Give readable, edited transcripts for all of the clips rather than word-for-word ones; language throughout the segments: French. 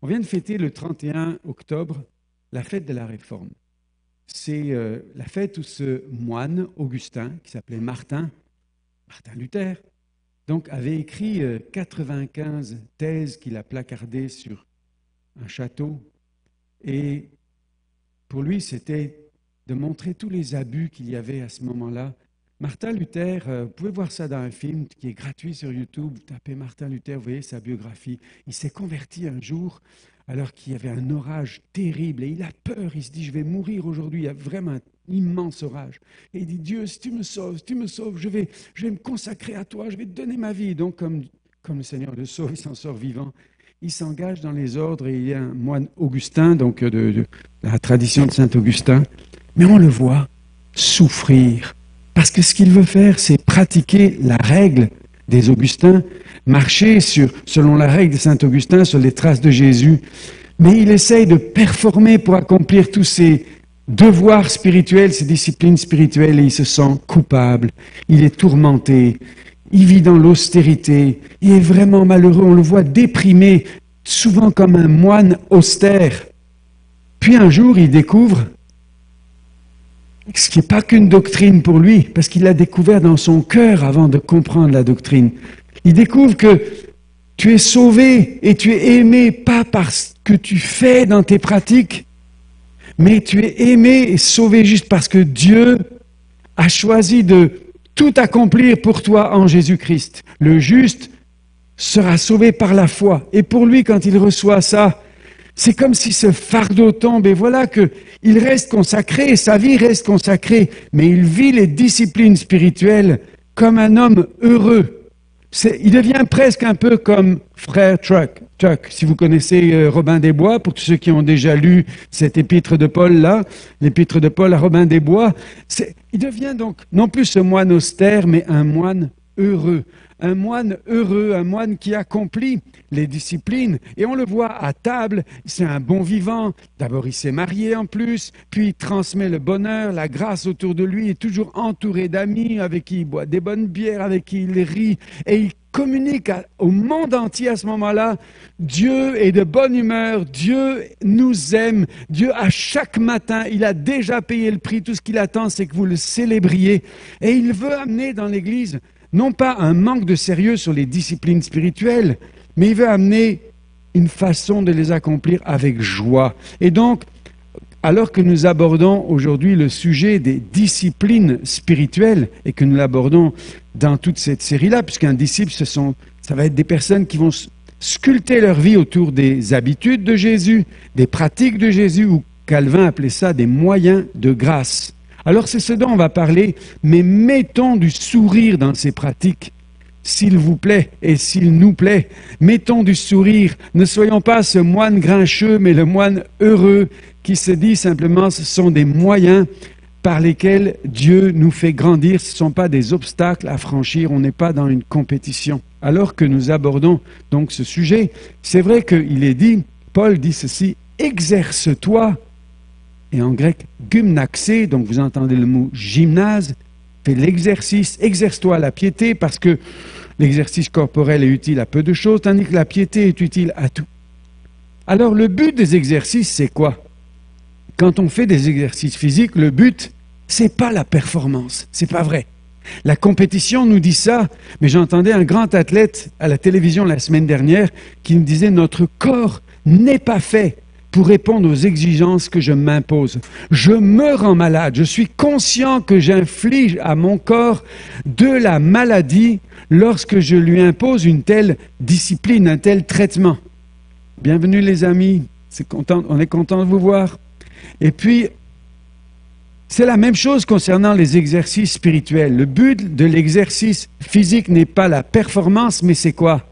On vient de fêter le 31 octobre la fête de la Réforme. C'est la fête où ce moine Augustin, qui s'appelait Martin Luther, donc avait écrit 95 thèses qu'il a placardées sur un château. Et pour lui, c'était de montrer tous les abus qu'il y avait à ce moment-là. Martin Luther, vous pouvez voir ça dans un film qui est gratuit sur YouTube. Vous tapez Martin Luther, vous voyez sa biographie. Il s'est converti un jour alors qu'il y avait un orage terrible et il a peur. Il se dit, je vais mourir aujourd'hui. Il y a vraiment un immense orage. Et il dit, Dieu, si tu me sauves, je vais me consacrer à toi, je vais te donner ma vie. Donc, comme le Seigneur le sauve, il s'en sort vivant. Il s'engage dans les ordres et il y a un moine Augustin, donc de la tradition de Saint-Augustin. Mais on le voit souffrir. Parce que ce qu'il veut faire, c'est pratiquer la règle des Augustins, marcher selon la règle de Saint-Augustin, sur les traces de Jésus. Mais il essaye de performer pour accomplir tous ses devoirs spirituels, ses disciplines spirituelles, et il se sent coupable. Il est tourmenté. Il vit dans l'austérité. Il est vraiment malheureux. On le voit déprimé, souvent comme un moine austère. Puis un jour, il découvre ce qui n'est pas qu'une doctrine pour lui, parce qu'il l'a découvert dans son cœur avant de comprendre la doctrine. Il découvre que tu es sauvé et tu es aimé pas parce que tu fais dans tes pratiques, mais tu es aimé et sauvé juste parce que Dieu a choisi de tout accomplir pour toi en Jésus-Christ. Le juste sera sauvé par la foi. Et pour lui, quand il reçoit ça, c'est comme si ce fardeau tombe et voilà qu'il reste consacré, sa vie reste consacrée, mais il vit les disciplines spirituelles comme un homme heureux. Il devient presque un peu comme frère Chuck. Si vous connaissez Robin des Bois, pour tous ceux qui ont déjà lu cette épître de Paul-là, l'épître de Paul à Robin des Bois, il devient donc non plus ce moine austère, mais un moine heureux. Un moine heureux, un moine qui accomplit les disciplines. Et on le voit à table, c'est un bon vivant. D'abord, il s'est marié en plus, puis il transmet le bonheur, la grâce autour de lui. Il est toujours entouré d'amis avec qui il boit des bonnes bières, avec qui il rit. Et il communique au monde entier à ce moment-là. Dieu est de bonne humeur, Dieu nous aime. Dieu, à chaque matin, il a déjà payé le prix. Tout ce qu'il attend, c'est que vous le célébriez. Et il veut amener dans l'Église non pas un manque de sérieux sur les disciplines spirituelles, mais il veut amener une façon de les accomplir avec joie. Et donc, alors que nous abordons aujourd'hui le sujet des disciplines spirituelles, et que nous l'abordons dans toute cette série-là, puisqu'un disciple, ça va être des personnes qui vont sculpter leur vie autour des habitudes de Jésus, des pratiques de Jésus, ou Calvin appelait ça des moyens de grâce. Alors c'est ce dont on va parler, mais mettons du sourire dans ces pratiques, s'il vous plaît et s'il nous plaît. Mettons du sourire, ne soyons pas ce moine grincheux, mais le moine heureux qui se dit simplement ce sont des moyens par lesquels Dieu nous fait grandir, ce ne sont pas des obstacles à franchir, on n'est pas dans une compétition. Alors que nous abordons donc ce sujet, c'est vrai qu'il est dit, Paul dit ceci, exerce-toi. Et en grec, gymnaxé, donc vous entendez le mot gymnase, fais l'exercice, exerce-toi à la piété, parce que l'exercice corporel est utile à peu de choses, tandis que la piété est utile à tout. Alors le but des exercices, c'est quoi? Quand on fait des exercices physiques, le but, c'est pas la performance, c'est pas vrai. La compétition nous dit ça, mais j'entendais un grand athlète à la télévision la semaine dernière qui me disait « Notre corps n'est pas fait pour répondre aux exigences que je m'impose. Je me rends malade. Je suis conscient que j'inflige à mon corps de la maladie lorsque je lui impose une telle discipline, un tel traitement. » Bienvenue les amis, on est content de vous voir. Et puis, c'est la même chose concernant les exercices spirituels. Le but de l'exercice physique n'est pas la performance, mais c'est quoi?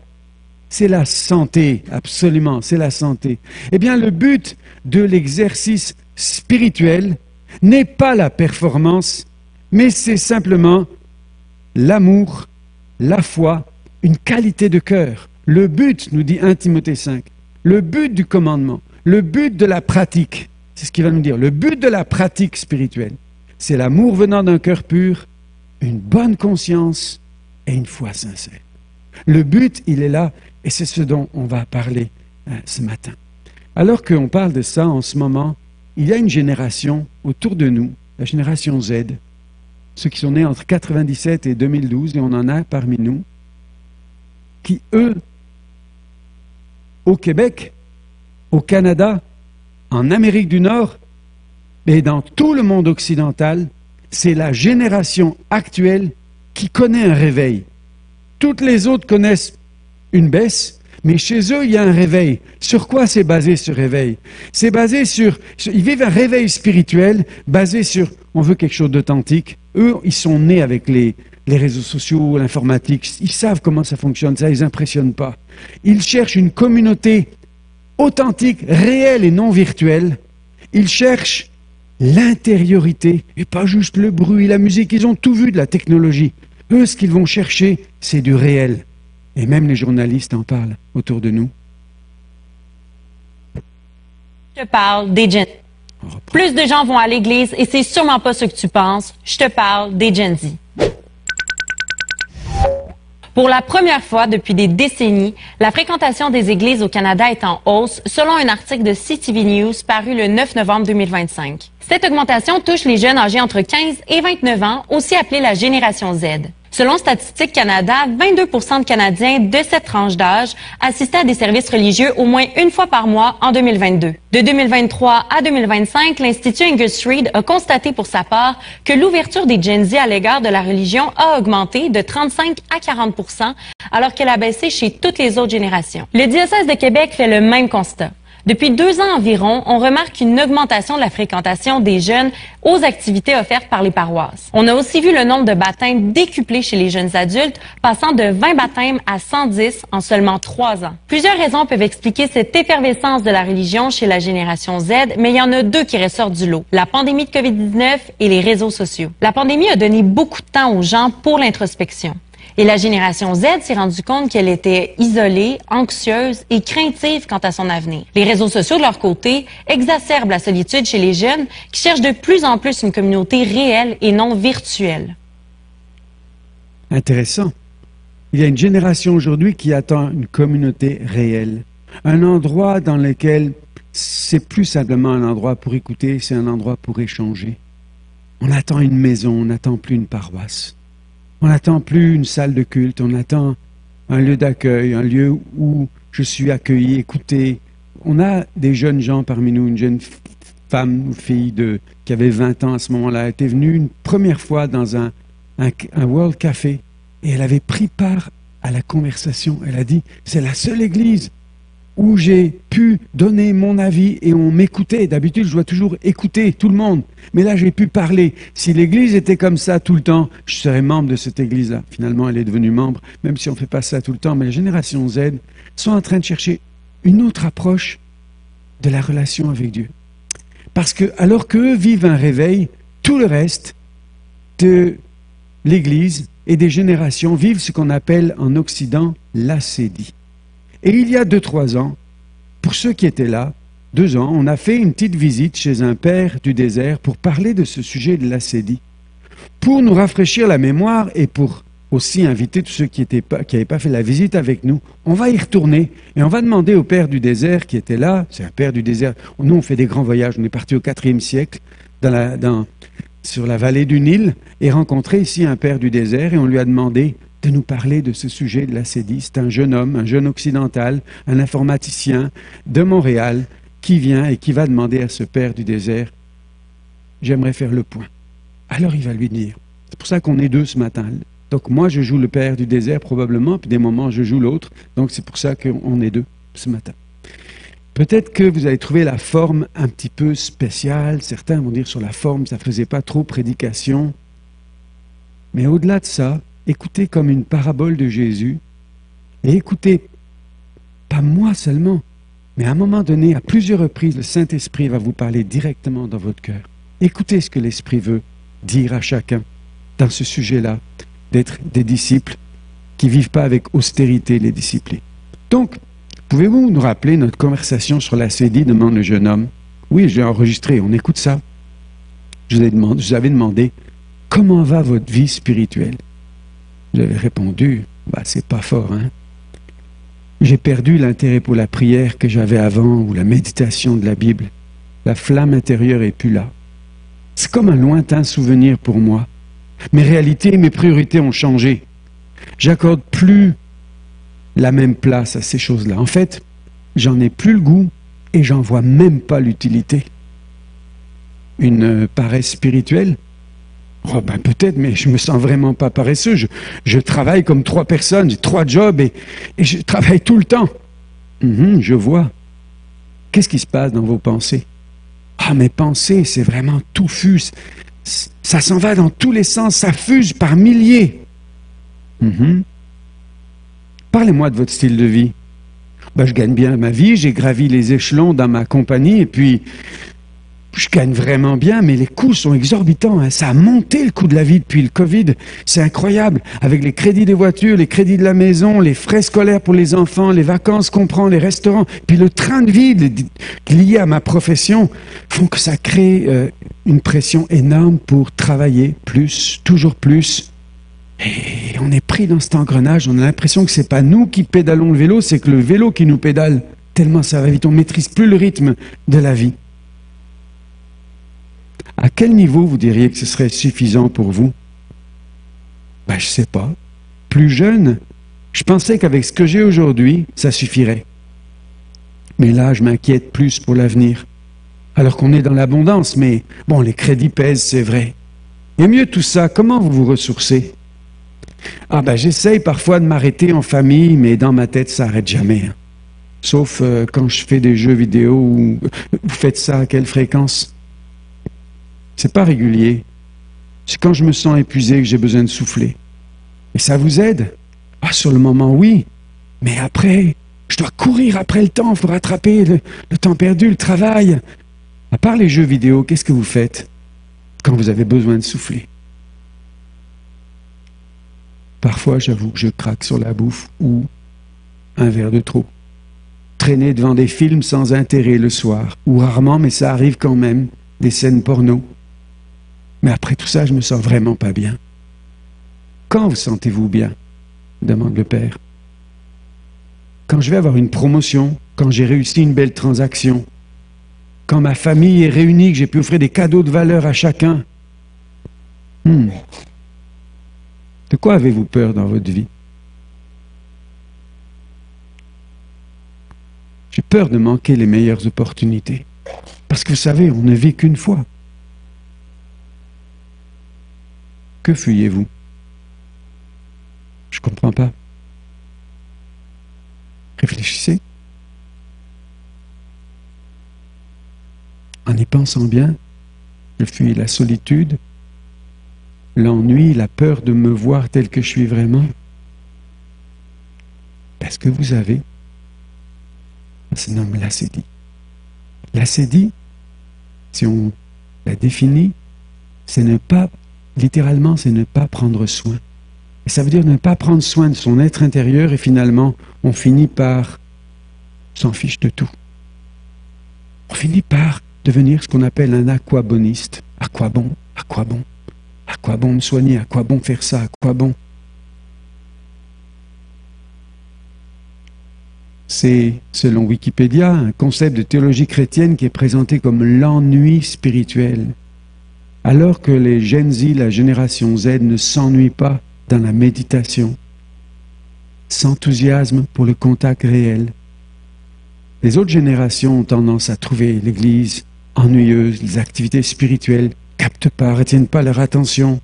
C'est la santé, absolument, c'est la santé. Eh bien, le but de l'exercice spirituel n'est pas la performance, mais c'est simplement l'amour, la foi, une qualité de cœur. Le but, nous dit 1 Timothée 5, le but du commandement, le but de la pratique, c'est ce qu'il va nous dire, le but de la pratique spirituelle, c'est l'amour venant d'un cœur pur, une bonne conscience et une foi sincère. Le but, il est là, et c'est ce dont on va parler ce matin. Alors qu'on parle de ça en ce moment, il y a une génération autour de nous, la génération Z, ceux qui sont nés entre 97 et 2012, et on en a parmi nous, qui, eux, au Québec, au Canada, en Amérique du Nord, et dans tout le monde occidental, c'est la génération actuelle qui connaît un réveil. Toutes les autres connaissent une baisse, mais chez eux, il y a un réveil. Sur quoi c'est basé ce réveil? C'est basé sur... Ils vivent un réveil spirituel basé sur... On veut quelque chose d'authentique. Eux, ils sont nés avec les réseaux sociaux, l'informatique. Ils savent comment ça fonctionne. Ça ne les impressionne pas. Ils cherchent une communauté authentique, réelle et non virtuelle. Ils cherchent l'intériorité et pas juste le bruit, la musique. Ils ont tout vu de la technologie. Eux, ce qu'ils vont chercher, c'est du réel. Et même les journalistes en parlent autour de nous. Je te parle des Gen Z. Plus de gens vont à l'église et c'est sûrement pas ce que tu penses. Je te parle des Gen Z. Pour la première fois depuis des décennies, la fréquentation des églises au Canada est en hausse, selon un article de CTV News paru le 9 novembre 2025. Cette augmentation touche les jeunes âgés entre 15 et 29 ans, aussi appelés la génération Z. Selon Statistique Canada, 22% de Canadiens de cette tranche d'âge assistaient à des services religieux au moins une fois par mois en 2022. De 2023 à 2025, l'Institut Angus Reid a constaté pour sa part que l'ouverture des Gen Z à l'égard de la religion a augmenté de 35 à 40%, alors qu'elle a baissé chez toutes les autres générations. Le diocèse de Québec fait le même constat. Depuis 2 ans environ, on remarque une augmentation de la fréquentation des jeunes aux activités offertes par les paroisses. On a aussi vu le nombre de baptêmes décupler chez les jeunes adultes, passant de 20 baptêmes à 110 en seulement 3 ans. Plusieurs raisons peuvent expliquer cette effervescence de la religion chez la génération Z, mais il y en a 2 qui ressortent du lot: la pandémie de COVID-19 et les réseaux sociaux. La pandémie a donné beaucoup de temps aux gens pour l'introspection. Et la génération Z s'est rendue compte qu'elle était isolée, anxieuse et craintive quant à son avenir. Les réseaux sociaux, de leur côté, exacerbent la solitude chez les jeunes qui cherchent de plus en plus une communauté réelle et non virtuelle. Intéressant. Il y a une génération aujourd'hui qui attend une communauté réelle. Un endroit dans lequel c'est plus simplement un endroit pour écouter, c'est un endroit pour échanger. On attend une maison, on n'attend plus une paroisse. On n'attend plus une salle de culte, on attend un lieu d'accueil, un lieu où je suis accueilli, écouté. On a des jeunes gens parmi nous, une jeune femme ou fille qui avait 20 ans à ce moment-là, était venue une première fois dans un World Café et elle avait pris part à la conversation. Elle a dit, c'est la seule église où j'ai pu donner mon avis et on m'écoutait. D'habitude, je dois toujours écouter tout le monde. Mais là, j'ai pu parler. Si l'église était comme ça tout le temps, je serais membre de cette église-là. Finalement, elle est devenue membre, même si on ne fait pas ça tout le temps. Mais la génération Z sont en train de chercher une autre approche de la relation avec Dieu. Parce que, alors qu'eux vivent un réveil, tout le reste de l'église et des générations vivent ce qu'on appelle en Occident l'acédie. Et il y a 2-3 ans, pour ceux qui étaient là, 2 ans, on a fait une petite visite chez un père du désert pour parler de ce sujet de l'acédie, pour nous rafraîchir la mémoire et pour aussi inviter tous ceux qui n'avaient pas fait la visite avec nous. On va y retourner et on va demander au père du désert qui était là, c'est un père du désert, nous on fait des grands voyages, on est parti au IVe siècle sur la vallée du Nil et rencontré ici un père du désert et on lui a demandé de nous parler de ce sujet de l'acédie. C'est un jeune homme, un jeune occidental, un informaticien de Montréal qui vient et qui va demander à ce père du désert, j'aimerais faire le point. Alors il va lui dire, c'est pour ça qu'on est 2 ce matin. Donc moi je joue le père du désert probablement, puis des moments je joue l'autre, donc c'est pour ça qu'on est 2 ce matin. Peut-être que vous avez trouvé la forme un petit peu spéciale, certains vont dire sur la forme, ça ne faisait pas trop prédication, mais au-delà de ça, écoutez comme une parabole de Jésus, et écoutez, pas moi seulement, mais à un moment donné, à plusieurs reprises, le Saint-Esprit va vous parler directement dans votre cœur. Écoutez ce que l'Esprit veut dire à chacun dans ce sujet-là, d'être des disciples qui ne vivent pas avec austérité les disciples. Donc, pouvez-vous nous rappeler notre conversation sur l'acédie, demande le jeune homme. Oui, j'ai enregistré, on écoute ça. Je vous avais demandé, comment va votre vie spirituelle? J'avais répondu, c'est pas fort, hein? J'ai perdu l'intérêt pour la prière que j'avais avant ou la méditation de la Bible. La flamme intérieure est plus là. C'est comme un lointain souvenir pour moi. Mes réalités et mes priorités ont changé. J'accorde plus la même place à ces choses-là. En fait, j'en ai plus le goût et j'en vois même pas l'utilité. Une paresse spirituelle? Oh ben peut-être, mais je me sens vraiment pas paresseux. Je travaille comme 3 personnes, j'ai 3 jobs et je travaille tout le temps. Je vois. Qu'est-ce qui se passe dans vos pensées? Ah, mes pensées, c'est vraiment touffu. Ça s'en va dans tous les sens, ça fuse par milliers. Parlez-moi de votre style de vie. Ben, je gagne bien ma vie, j'ai gravi les échelons dans ma compagnie et puis je gagne vraiment bien, mais les coûts sont exorbitants. Hein. Ça a monté le coût de la vie depuis le Covid. C'est incroyable. Avec les crédits des voitures, les crédits de la maison, les frais scolaires pour les enfants, les vacances qu'on prend, les restaurants, puis le train de vie lié à ma profession font que ça crée une pression énorme pour travailler plus, toujours plus. Et on est pris dans cet engrenage. On a l'impression que c'est pas nous qui pédalons le vélo, c'est que le vélo qui nous pédale. Tellement ça va vite. On maîtrise plus le rythme de la vie. À quel niveau vous diriez que ce serait suffisant pour vous? Ben, je sais pas. Plus jeune, je pensais qu'avec ce que j'ai aujourd'hui, ça suffirait. Mais là, je m'inquiète plus pour l'avenir. Alors qu'on est dans l'abondance, mais bon, les crédits pèsent, c'est vrai. Et mieux tout ça, comment vous vous ressourcez? Ah ben, j'essaye parfois de m'arrêter en famille, mais dans ma tête, ça n'arrête jamais. Hein. Sauf quand je fais des jeux vidéo, ou vous faites ça à quelle fréquence? C'est pas régulier. C'est quand je me sens épuisé que j'ai besoin de souffler. Et ça vous aide? Ah, sur le moment, oui. Mais après, je dois courir après le temps. Il faut rattraper le temps perdu, le travail. À part les jeux vidéo, qu'est-ce que vous faites quand vous avez besoin de souffler? Parfois, j'avoue que je craque sur la bouffe ou un verre de trop. Traîner devant des films sans intérêt le soir. Ou rarement, mais ça arrive quand même, des scènes porno. Mais après tout ça, je me sens vraiment pas bien. Quand vous sentez-vous bien? Demande le père. Quand je vais avoir une promotion, quand j'ai réussi une belle transaction, quand ma famille est réunie, que j'ai pu offrir des cadeaux de valeur à chacun. De quoi avez-vous peur dans votre vie? J'ai peur de manquer les meilleures opportunités. Parce que vous savez, on ne vit qu'une fois. Que fuyez-vous? Je ne comprends pas. Réfléchissez. En y pensant bien, je fuis la solitude, l'ennui, la peur de me voir tel que je suis vraiment. Parce que vous avez, ça se nomme l'acédie. L'acédie, si on la définit, c'est ne pas, littéralement, c'est ne pas prendre soin. Et ça veut dire ne pas prendre soin de son être intérieur et finalement, on finit par s'en fiche de tout. On finit par devenir ce qu'on appelle un aquaboniste. À quoi bon? À quoi bon? À quoi bon me soigner? À quoi bon faire ça? À quoi bon? C'est, selon Wikipédia, un concept de théologie chrétienne qui est présenté comme l'ennui spirituel. Alors que les Gen Z, la génération Z, ne s'ennuient pas dans la méditation, s'enthousiasment pour le contact réel. Les autres générations ont tendance à trouver l'Église ennuyeuse, les activités spirituelles ne captent pas, ne retiennent pas leur attention.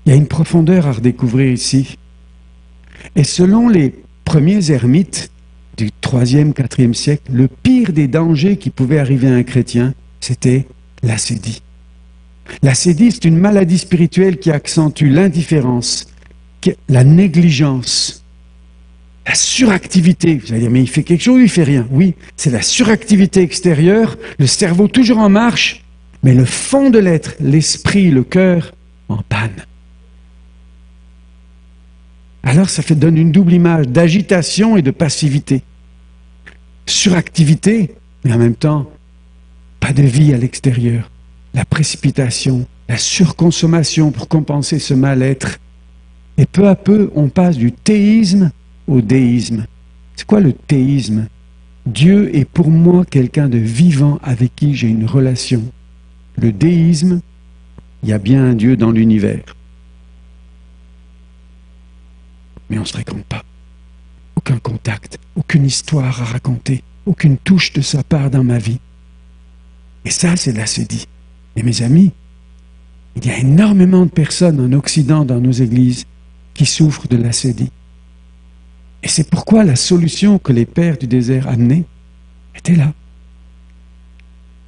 Il y a une profondeur à redécouvrir ici. Et selon les premiers ermites du 3e, 4e siècle, le pire des dangers qui pouvaient arriver à un chrétien, c'était l'acédie. L'acédie, c'est une maladie spirituelle qui accentue l'indifférence, la négligence, la suractivité. Vous allez dire, mais il fait quelque chose ou il fait rien? Oui, c'est la suractivité extérieure, le cerveau toujours en marche, mais le fond de l'être, l'esprit, le cœur, en panne. Alors ça donne une double image d'agitation et de passivité. Suractivité, mais en même temps, pas de vie à l'extérieur. La précipitation, la surconsommation pour compenser ce mal-être. Et peu à peu, on passe du théisme au déisme. C'est quoi le théisme? Dieu est pour moi quelqu'un de vivant avec qui j'ai une relation. Le déisme, il y a bien un Dieu dans l'univers. Mais on ne se fréquente pas. Aucun contact, aucune histoire à raconter, aucune touche de sa part dans ma vie. Et ça, c'est l'acédie. Et mes amis, il y a énormément de personnes en Occident, dans nos églises, qui souffrent de l'acédie. Et c'est pourquoi la solution que les pères du désert amenaient était là.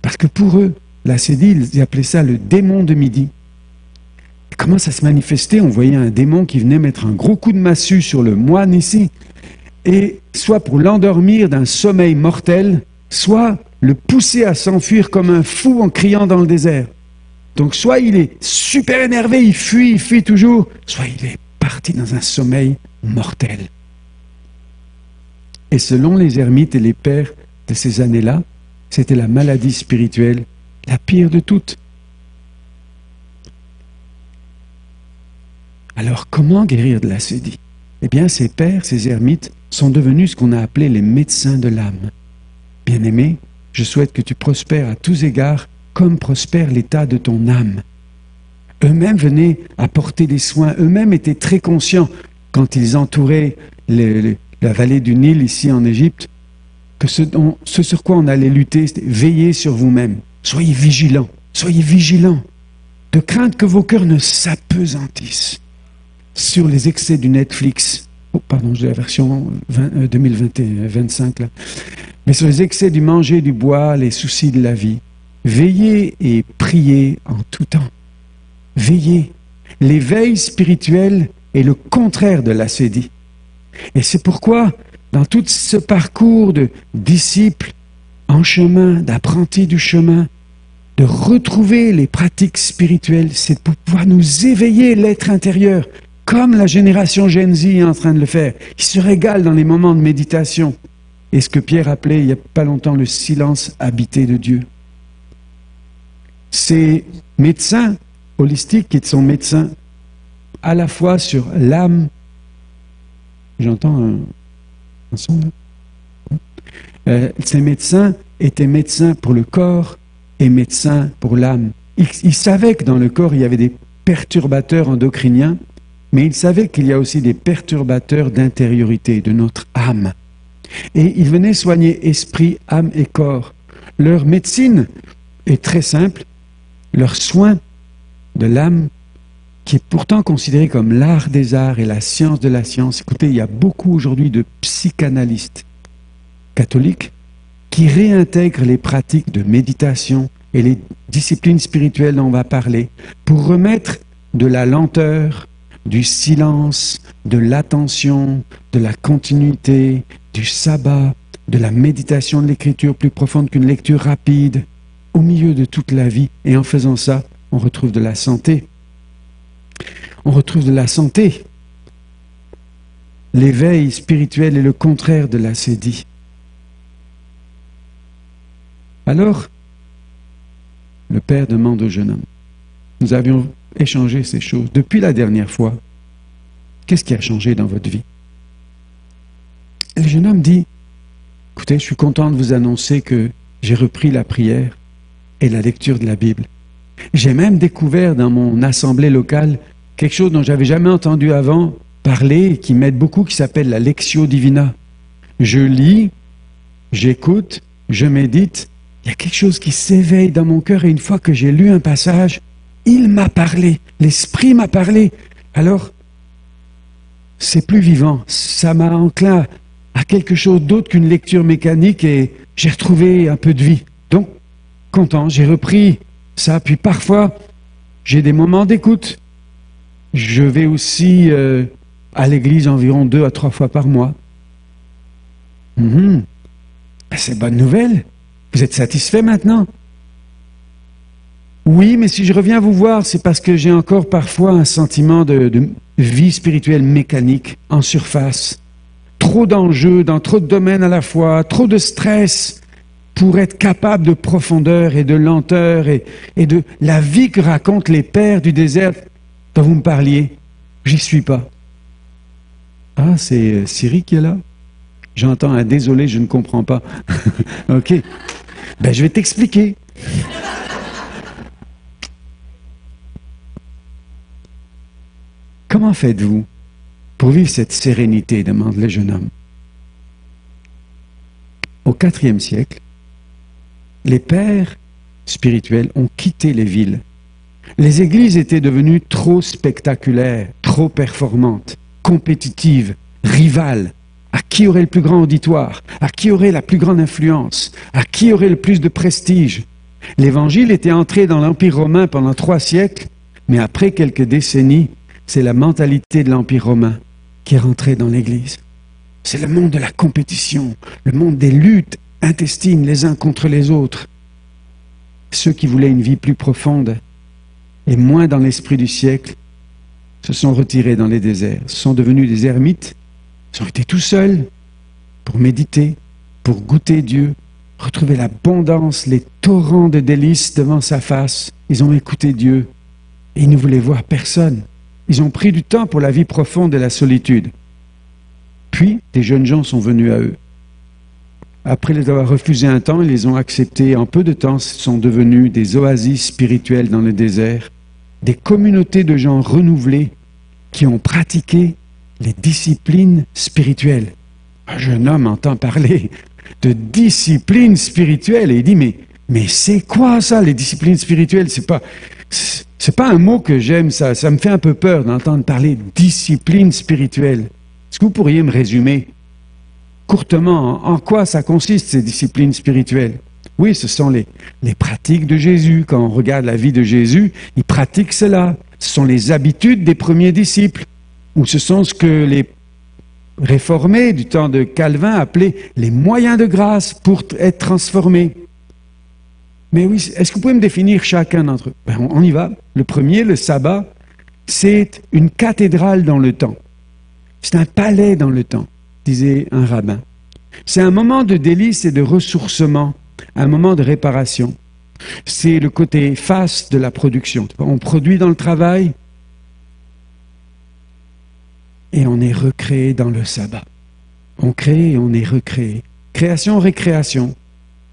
Parce que pour eux, l'acédie, ils appelaient ça le démon de midi. Et comment ça se manifestait? On voyait un démon qui venait mettre un gros coup de massue sur le moine ici, et soit pour l'endormir d'un sommeil mortel, soit le pousser à s'enfuir comme un fou en criant dans le désert. Donc soit il est super énervé, il fuit toujours, soit il est parti dans un sommeil mortel. Et selon les ermites et les pères de ces années-là, c'était la maladie spirituelle la pire de toutes. Alors comment guérir de l'acédie? Eh bien ces pères, ces ermites, sont devenus ce qu'on a appelé les médecins de l'âme. Bien-aimé, je souhaite que tu prospères à tous égards comme prospère l'état de ton âme. Eux-mêmes venaient apporter des soins, eux-mêmes étaient très conscients quand ils entouraient la vallée du Nil ici en Égypte, que ce sur quoi on allait lutter, c'était veiller sur vous-même. Soyez vigilants, de crainte que vos cœurs ne s'apesantissent sur les excès du Netflix. Oh, pardon, j'ai la version 2025 là. Mais sur les excès du manger, du boire, les soucis de la vie. Veillez et priez en tout temps. Veillez. L'éveil spirituel est le contraire de l'acédie. Et c'est pourquoi, dans tout ce parcours de disciples en chemin, d'apprentis du chemin, de retrouver les pratiques spirituelles, c'est pour pouvoir nous éveiller l'être intérieur, comme la génération Gen Z est en train de le faire. Ils se régalent dans les moments de méditation. Et ce que Pierre appelait il n'y a pas longtemps le silence habité de Dieu. Ces médecins holistiques qui sont médecins à la fois sur l'âme. J'entends un son là. Ces médecins étaient médecins pour le corps et médecins pour l'âme. Ils savaient que dans le corps il y avait des perturbateurs endocriniens, mais ils savaient qu'il y a aussi des perturbateurs d'intériorité de notre âme. Et ils venaient soigner esprit, âme et corps. Leur médecine est très simple. Leur soin de l'âme, qui est pourtant considéré comme l'art des arts et la science de la science. Écoutez, il y a beaucoup aujourd'hui de psychanalystes catholiques qui réintègrent les pratiques de méditation et les disciplines spirituelles dont on va parler pour remettre de la lenteur, du silence, de l'attention, de la continuité, du sabbat, de la méditation de l'écriture plus profonde qu'une lecture rapide, au milieu de toute la vie. Et en faisant ça, on retrouve de la santé. On retrouve de la santé. L'éveil spirituel est le contraire de l'acédie. Alors, le Père demande au jeune homme. Nous avions échangé ces choses. Depuis la dernière fois, qu'est-ce qui a changé dans votre vie? Et le jeune homme dit, écoutez, je suis content de vous annoncer que j'ai repris la prière et la lecture de la Bible. J'ai même découvert dans mon assemblée locale quelque chose dont j'avais jamais entendu avant parler, qui m'aide beaucoup, qui s'appelle la Lectio Divina. Je lis, j'écoute, je médite, il y a quelque chose qui s'éveille dans mon cœur et une fois que j'ai lu un passage, il m'a parlé, l'Esprit m'a parlé. Alors, c'est plus vivant, ça m'a enclin à quelque chose d'autre qu'une lecture mécanique et j'ai retrouvé un peu de vie. Donc, content, j'ai repris ça. Puis parfois, j'ai des moments d'écoute. Je vais aussi à l'église environ 2 à 3 fois par mois. C'est bonne nouvelle. Vous êtes satisfait maintenant? Oui, mais si je reviens vous voir, c'est parce que j'ai encore parfois un sentiment de vie spirituelle mécanique, en surface. Trop d'enjeux dans trop de domaines à la fois, trop de stress pour être capable de profondeur et de lenteur et de la vie que racontent les pères du désert dont vous me parliez. J'y suis pas. Ah, c'est Siri qui est là? J'entends un désolé, je ne comprends pas. OK. Ben, je vais t'expliquer. Comment faites-vous pour vivre cette sérénité, demande le jeune homme. Au IVe siècle, les pères spirituels ont quitté les villes. Les églises étaient devenues trop spectaculaires, trop performantes, compétitives, rivales. À qui aurait le plus grand auditoire? À qui aurait la plus grande influence? À qui aurait le plus de prestige? L'Évangile était entré dans l'Empire romain pendant 3 siècles, mais après quelques décennies, c'est la mentalité de l'Empire romain qui est rentrée dans l'Église. C'est le monde de la compétition, le monde des luttes intestines les uns contre les autres. Ceux qui voulaient une vie plus profonde et moins dans l'esprit du siècle se sont retirés dans les déserts, sont devenus des ermites, ils ont été tout seuls pour méditer, pour goûter Dieu, retrouver l'abondance, les torrents de délices devant sa face. Ils ont écouté Dieu et ils ne voulaient voir personne. Ils ont pris du temps pour la vie profonde et la solitude. Puis, des jeunes gens sont venus à eux. Après les avoir refusés un temps, ils les ont acceptés. En peu de temps, ce sont devenus des oasis spirituelles dans le désert, des communautés de gens renouvelés qui ont pratiqué les disciplines spirituelles. Un jeune homme entend parler de disciplines spirituelles et il dit mais c'est quoi ça, les disciplines spirituelles? C'est pas un mot que j'aime, ça me fait un peu peur d'entendre parler de disciplines spirituelles. Est-ce que vous pourriez me résumer courtement en quoi ça consiste, ces disciplines spirituelles? Oui, ce sont les pratiques de Jésus. Quand on regarde la vie de Jésus, il pratique cela. Ce sont les habitudes des premiers disciples, ou ce sont ce que les réformés du temps de Calvin appelaient les moyens de grâce pour être transformés. Mais oui, est-ce que vous pouvez me définir chacun d'entre eux? Ben, on y va. Le premier, le sabbat, c'est une cathédrale dans le temps. C'est un palais dans le temps, disait un rabbin. C'est un moment de délice et de ressourcement, un moment de réparation. C'est le côté face de la production. On produit dans le travail et on est recréé dans le sabbat. On crée et on est recréé. Création, récréation,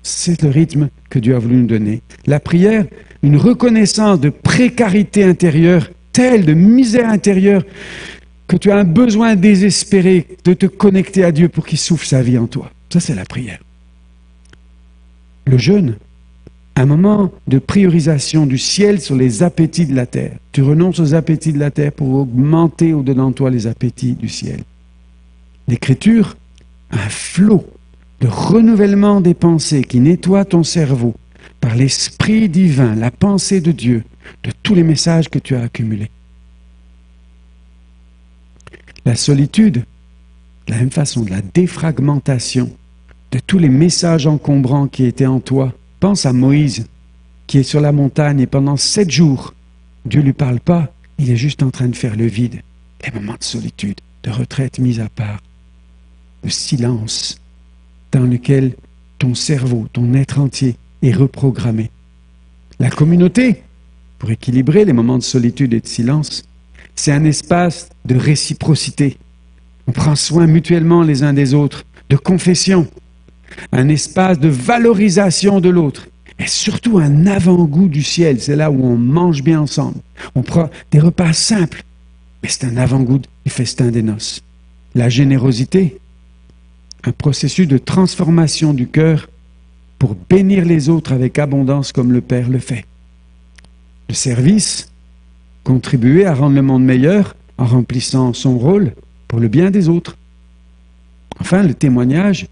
c'est le rythme que Dieu a voulu nous donner. La prière, une reconnaissance de précarité intérieure, telle de misère intérieure, que tu as un besoin désespéré de te connecter à Dieu pour qu'il souffle sa vie en toi. Ça, c'est la prière. Le jeûne, un moment de priorisation du ciel sur les appétits de la terre. Tu renonces aux appétits de la terre pour augmenter au-dedans de toi les appétits du ciel. L'écriture, un flot de renouvellement des pensées qui nettoie ton cerveau par l'Esprit divin, la pensée de Dieu, de tous les messages que tu as accumulés. La solitude, de la même façon, de la défragmentation de tous les messages encombrants qui étaient en toi. Pense à Moïse, qui est sur la montagne et pendant 7 jours, Dieu ne lui parle pas, il est juste en train de faire le vide. Les moments de solitude, de retraite mise à part, de silence, dans lequel ton cerveau, ton être entier est reprogrammé. La communauté, pour équilibrer les moments de solitude et de silence, c'est un espace de réciprocité. On prend soin mutuellement les uns des autres, de confession, un espace de valorisation de l'autre, et surtout un avant-goût du ciel. C'est là où on mange bien ensemble. On prend des repas simples, mais c'est un avant-goût du festin des noces. La générosité, un processus de transformation du cœur pour bénir les autres avec abondance comme le Père le fait. Le service, contribuer à rendre le monde meilleur en remplissant son rôle pour le bien des autres. Enfin, le témoignage,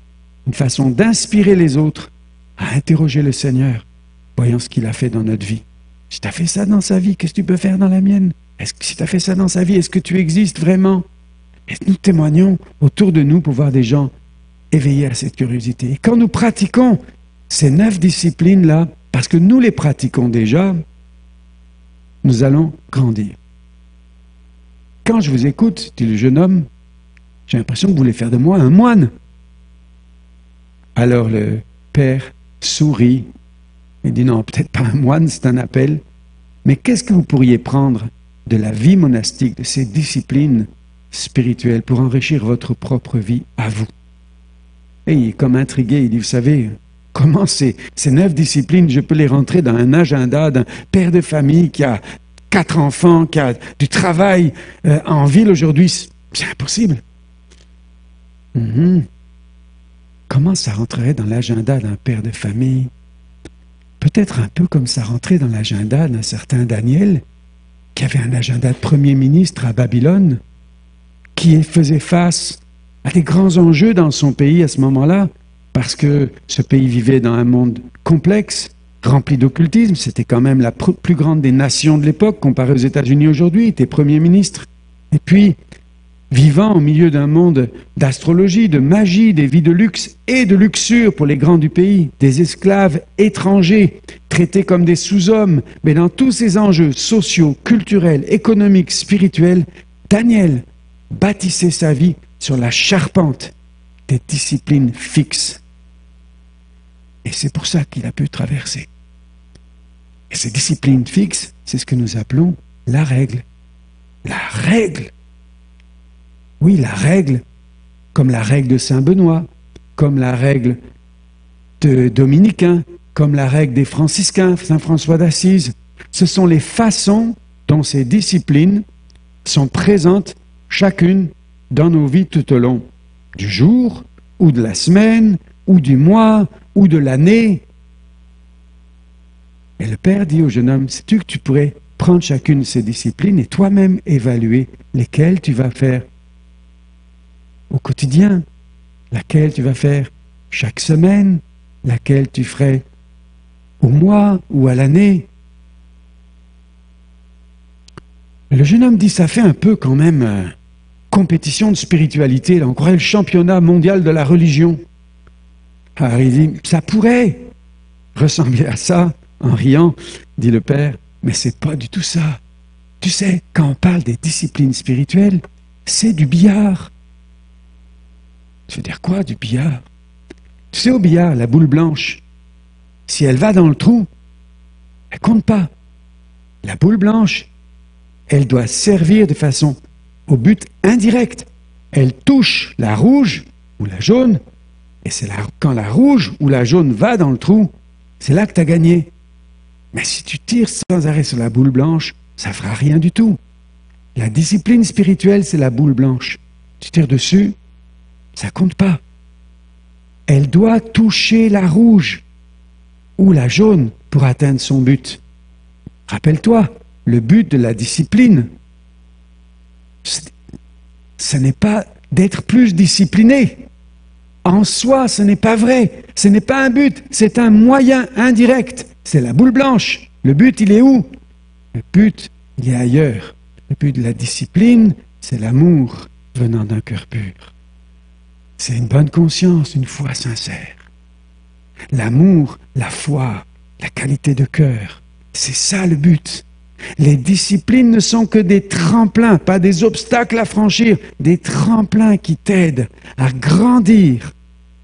une façon d'inspirer les autres à interroger le Seigneur, voyant ce qu'il a fait dans notre vie. Si tu as fait ça dans sa vie, qu'est-ce que tu peux faire dans la mienne? Si tu as fait ça dans sa vie, est-ce que tu existes vraiment? Et nous témoignons autour de nous pour voir des gens éveillés à cette curiosité. Et quand nous pratiquons ces 9 disciplines-là, parce que nous les pratiquons déjà, nous allons grandir. Quand je vous écoute, dit le jeune homme, j'ai l'impression que vous voulez faire de moi un moine. Alors le père sourit et dit non, peut-être pas un moine, c'est un appel, mais qu'est-ce que vous pourriez prendre de la vie monastique, de ces disciplines spirituelles pour enrichir votre propre vie à vous? Et il est comme intrigué, il dit, vous savez, comment ces 9 disciplines, je peux les rentrer dans un agenda d'un père de famille qui a 4 enfants, qui a du travail en ville aujourd'hui? C'est impossible. Comment ça rentrerait dans l'agenda d'un père de famille? Peut-être un peu comme ça rentrait dans l'agenda d'un certain Daniel, qui avait un agenda de premier ministre à Babylone, qui faisait face à des grands enjeux dans son pays à ce moment-là, parce que ce pays vivait dans un monde complexe, rempli d'occultisme. C'était quand même la plus grande des nations de l'époque, comparée aux États-Unis aujourd'hui. Il était premier ministre. Et puis, vivant au milieu d'un monde d'astrologie, de magie, des vies de luxe et de luxure pour les grands du pays, des esclaves étrangers traités comme des sous-hommes, mais dans tous ces enjeux sociaux, culturels, économiques, spirituels, Daniel bâtissait sa vie sur la charpente des disciplines fixes. Et c'est pour ça qu'il a pu traverser. Et ces disciplines fixes, c'est ce que nous appelons la règle. La règle. Oui, la règle, comme la règle de Saint-Benoît, comme la règle de Dominicains, comme la règle des franciscains, Saint François d'Assise. Ce sont les façons dont ces disciplines sont présentes chacune dans nos vies tout au long du jour, ou de la semaine, ou du mois, ou de l'année. Et le Père dit au jeune homme, sais-tu que tu pourrais prendre chacune de ces disciplines et toi-même évaluer lesquelles tu vas faire au quotidien, laquelle tu vas faire chaque semaine, laquelle tu ferais au mois ou à l'année. Le jeune homme dit, ça fait un peu quand même compétition de spiritualité, là, on croirait le championnat mondial de la religion. Alors il dit, ça pourrait ressembler à ça, en riant, dit le Père, mais c'est pas du tout ça. Tu sais, quand on parle des disciplines spirituelles, c'est du billard. Tu veux dire quoi, du billard? Tu sais, au billard, la boule blanche, si elle va dans le trou, elle compte pas. La boule blanche, elle doit servir de façon au but indirect. Elle touche la rouge ou la jaune, et c'est quand la rouge ou la jaune va dans le trou, c'est là que tu as gagné. Mais si tu tires sans arrêt sur la boule blanche, ça ne fera rien du tout. La discipline spirituelle, c'est la boule blanche. Tu tires dessus, ça compte pas. Elle doit toucher la rouge ou la jaune pour atteindre son but. Rappelle-toi, le but de la discipline, ce n'est pas d'être plus discipliné. En soi, ce n'est pas vrai. Ce n'est pas un but, c'est un moyen indirect. C'est la boule blanche. Le but, il est où? Le but, il est ailleurs. Le but de la discipline, c'est l'amour venant d'un cœur pur. C'est une bonne conscience, une foi sincère. L'amour, la foi, la qualité de cœur, c'est ça le but. Les disciplines ne sont que des tremplins, pas des obstacles à franchir, des tremplins qui t'aident à grandir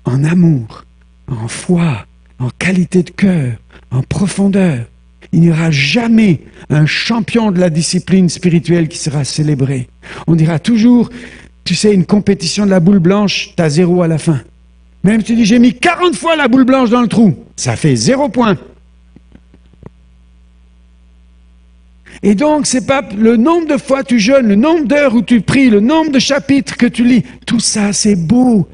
en amour, en foi, en qualité de cœur, en profondeur. Il n'y aura jamais un champion de la discipline spirituelle qui sera célébré. On dira toujours, tu sais, une compétition de la boule blanche, t'as 0 à la fin. Même si tu dis, j'ai mis 40 fois la boule blanche dans le trou, ça fait 0 point. Et donc, c'est pas le nombre de fois tu jeûnes, le nombre d'heures où tu pries, le nombre de chapitres que tu lis, tout ça, c'est beau.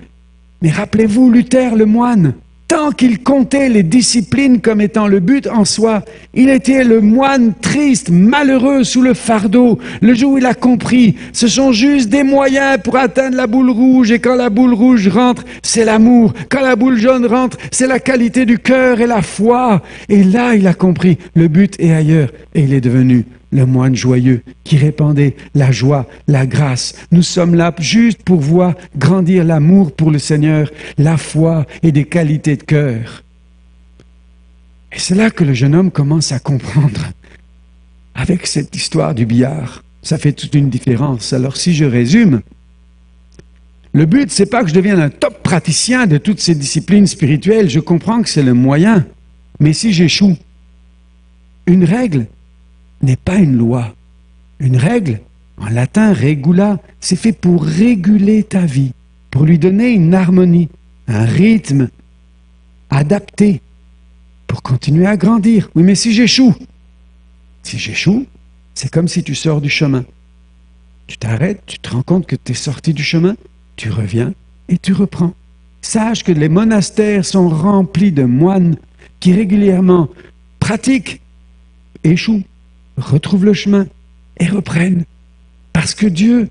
Mais rappelez-vous, Luther, le moine, tant qu'il comptait les disciplines comme étant le but en soi, il était le moine triste, malheureux, sous le fardeau. Le jour où il a compris, ce sont juste des moyens pour atteindre la boule rouge, et quand la boule rouge rentre, c'est l'amour. Quand la boule jaune rentre, c'est la qualité du cœur et la foi. Et là, il a compris, le but est ailleurs, et il est devenu le moine joyeux qui répandait la joie, la grâce. Nous sommes là juste pour voir grandir l'amour pour le Seigneur, la foi et des qualités de cœur. Et c'est là que le jeune homme commence à comprendre. Avec cette histoire du billard, ça fait toute une différence. Alors si je résume, le but, c'est pas que je devienne un top praticien de toutes ces disciplines spirituelles. Je comprends que c'est le moyen. Mais si j'échoue, une règle n'est pas une loi. Une règle, en latin regula, c'est fait pour réguler ta vie, pour lui donner une harmonie, un rythme adapté pour continuer à grandir. Oui, mais si j'échoue, c'est comme si tu sors du chemin. Tu t'arrêtes, tu te rends compte que tu es sorti du chemin, tu reviens et tu reprends. Sache que les monastères sont remplis de moines qui régulièrement pratiquent, échouent, retrouvent le chemin et reprennent. Parce que Dieu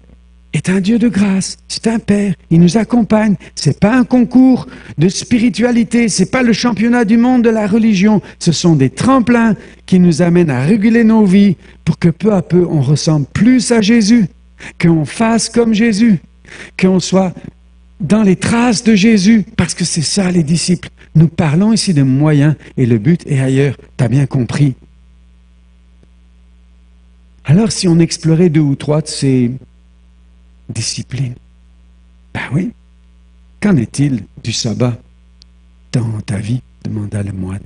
est un Dieu de grâce, c'est un Père, il nous accompagne. C'est pas un concours de spiritualité, c'est pas le championnat du monde de la religion. Ce sont des tremplins qui nous amènent à réguler nos vies pour que peu à peu on ressemble plus à Jésus, qu'on fasse comme Jésus, qu'on soit dans les traces de Jésus, parce que c'est ça les disciples. Nous parlons ici de moyens et le but est ailleurs, tu as bien compris. Alors si on explorait 2 ou 3 de ces disciplines, ben oui, qu'en est-il du sabbat dans ta vie, demanda le moine.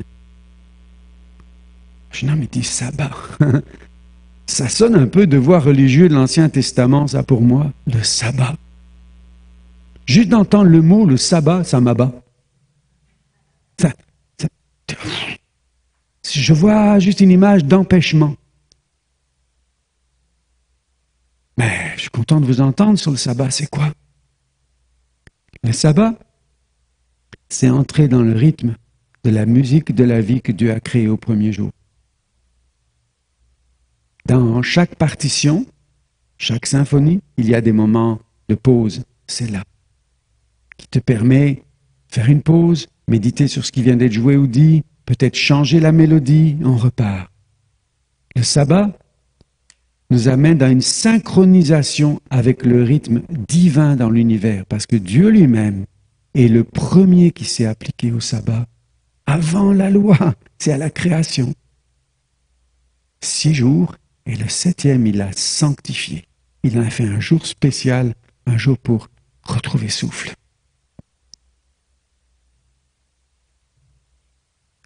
Je n'en me dis sabbat. Ça sonne un peu devoir religieux de l'Ancien Testament, ça pour moi, le sabbat. Juste d'entendre le mot, le sabbat, ça m'abat. Je vois juste une image d'empêchement. Mais je suis content de vous entendre sur le sabbat, c'est quoi? Le sabbat, c'est entrer dans le rythme de la musique de la vie que Dieu a créée au premier jour. Dans chaque partition, chaque symphonie, il y a des moments de pause, c'est là, qui te permet de faire une pause, méditer sur ce qui vient d'être joué ou dit, peut-être changer la mélodie, on repart. Le sabbat nous amène dans une synchronisation avec le rythme divin dans l'univers, parce que Dieu lui-même est le premier qui s'est appliqué au sabbat. Avant la loi, c'est à la création. 6 jours, et le 7e, il l'a sanctifié. Il en a fait un jour spécial, un jour pour retrouver souffle.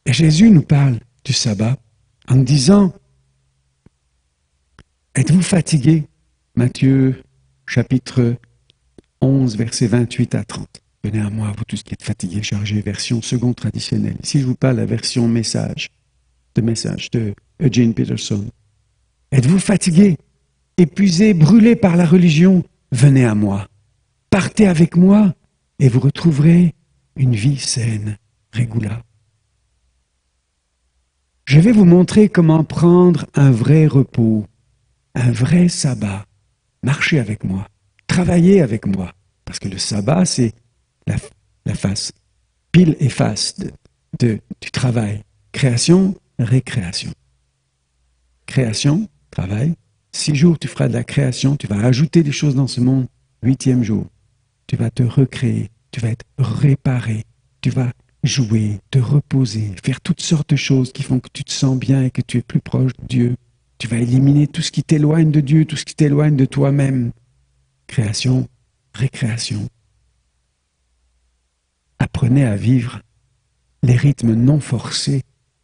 Et Jésus nous parle du sabbat en disant, êtes-vous fatigués? Matthieu chapitre 11, versets 28 à 30. Venez à moi, vous tous qui êtes fatigués, chargés, version seconde traditionnelle. Ici, je vous parle de la version message de Eugene Peterson. Êtes-vous fatigués, épuisés, brûlés par la religion? Venez à moi. Partez avec moi et vous retrouverez une vie saine, régulière. Je vais vous montrer comment prendre un vrai repos, un vrai sabbat. Marchez avec moi, travaillez avec moi. Parce que le sabbat, c'est la face, pile et face du travail. Création, récréation. Création, travail. 6 jours, tu feras de la création, tu vas ajouter des choses dans ce monde. 8e jour, tu vas te recréer, tu vas être réparé, tu vas jouer, te reposer, faire toutes sortes de choses qui font que tu te sens bien et que tu es plus proche de Dieu. Tu vas éliminer tout ce qui t'éloigne de Dieu, tout ce qui t'éloigne de toi-même. Création, récréation. Apprenez à vivre les rythmes non forcés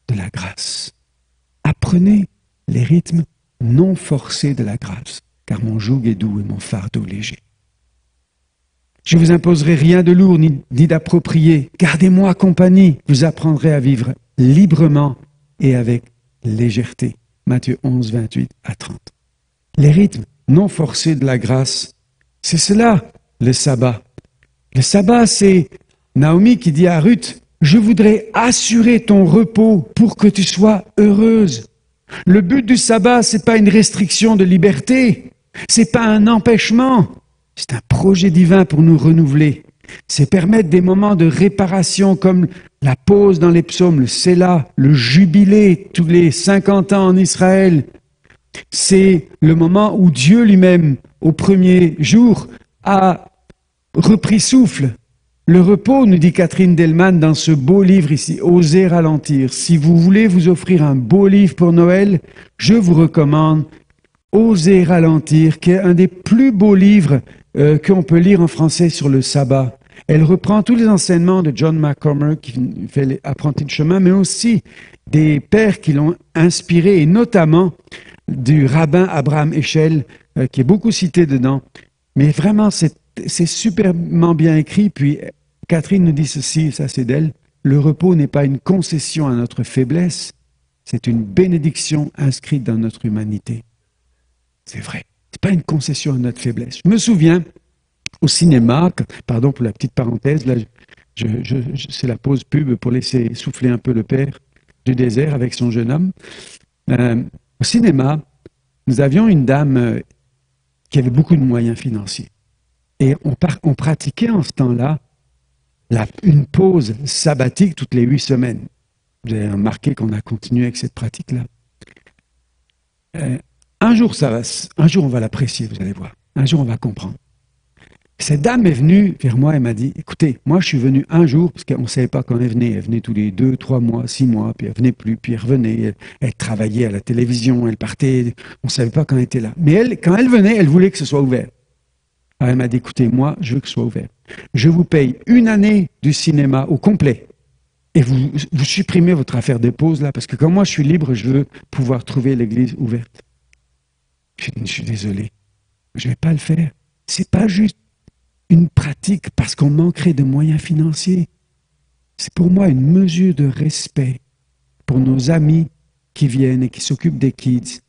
de la grâce. Apprenez les rythmes non forcés de la grâce, car mon joug est doux et mon fardeau léger. Je ne vous imposerai rien de lourd ni d'approprié. Gardez-moi compagnie. Vous apprendrez à vivre librement et avec légèreté. Matthieu 11, 28 à 30. Les rythmes non forcés de la grâce, c'est cela, le sabbat. Le sabbat, c'est Naomi qui dit à Ruth, « Je voudrais assurer ton repos pour que tu sois heureuse. » Le but du sabbat, ce n'est pas une restriction de liberté, ce n'est pas un empêchement. C'est un projet divin pour nous renouveler. C'est permettre des moments de réparation comme la pause dans les psaumes, le Sélah, le jubilé tous les 50 ans en Israël. C'est le moment où Dieu lui-même, au premier jour, a repris souffle. Le repos, nous dit Catherine Delman dans ce beau livre ici, Osez ralentir. Si vous voulez vous offrir un beau livre pour Noël, je vous recommande Osez ralentir, qui est un des plus beaux livres qu'on peut lire en français sur le sabbat. Elle reprend tous les enseignements de John McCormack, qui fait les apprentis de chemin, mais aussi des pères qui l'ont inspiré, et notamment du rabbin Abraham Heschel, qui est beaucoup cité dedans. Mais vraiment, c'est superbement bien écrit. Puis Catherine nous dit ceci, ça c'est d'elle, le repos n'est pas une concession à notre faiblesse, c'est une bénédiction inscrite dans notre humanité. C'est vrai, c'est pas une concession à notre faiblesse. Je me souviens, au cinéma, pardon pour la petite parenthèse, là, c'est la pause pub pour laisser souffler un peu le père du désert avec son jeune homme. Au cinéma, nous avions une dame qui avait beaucoup de moyens financiers. Et on pratiquait en ce temps-là une pause sabbatique toutes les 8 semaines. Vous avez remarqué qu'on a continué avec cette pratique-là. Un jour, on va l'apprécier, vous allez voir. Un jour, on va comprendre. Cette dame est venue vers moi et m'a dit, écoutez, moi je suis venu un jour, parce qu'on ne savait pas quand elle venait. Elle venait tous les 2, 3 mois, 6 mois, puis elle venait plus, puis elle revenait. Elle travaillait à la télévision, elle partait, on ne savait pas quand elle était là. Mais quand elle venait, elle voulait que ce soit ouvert. Alors elle m'a dit, écoutez, moi je veux que ce soit ouvert. Je vous paye 1 année du cinéma au complet. Et vous supprimez votre affaire de pause là, parce que quand moi je suis libre, je veux pouvoir trouver l'église ouverte. Je suis désolé, je ne vais pas le faire. C'est pas juste une pratique parce qu'on manquerait de moyens financiers. C'est pour moi une mesure de respect pour nos amis qui viennent et qui s'occupent des kids.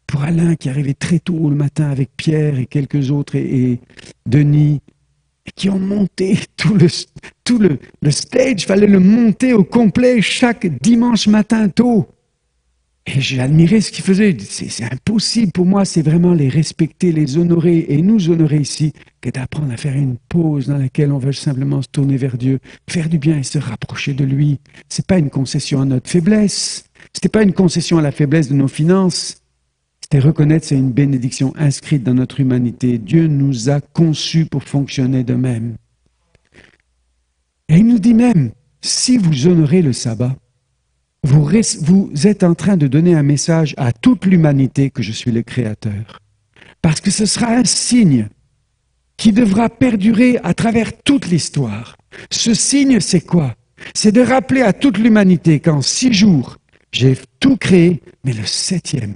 Pour Alain qui arrivait très tôt le matin avec Pierre et quelques autres et Denis, et qui ont monté tout le stage, il fallait le monter au complet chaque dimanche matin tôt. Et j'ai admiré ce qu'ils faisaient. C'est impossible pour moi, c'est vraiment les respecter, les honorer et nous honorer ici, que d'apprendre à faire une pause dans laquelle on va simplement se tourner vers Dieu, faire du bien et se rapprocher de lui. C'est pas une concession à notre faiblesse, c'était pas une concession à la faiblesse de nos finances, c'était reconnaître c'est une bénédiction inscrite dans notre humanité. Dieu nous a conçus pour fonctionner de même. Et il nous dit même, si vous honorez le sabbat, vous êtes en train de donner un message à toute l'humanité que je suis le Créateur. Parce que ce sera un signe qui devra perdurer à travers toute l'histoire. Ce signe, c'est quoi? C'est de rappeler à toute l'humanité qu'en 6 jours, j'ai tout créé, mais le 7e,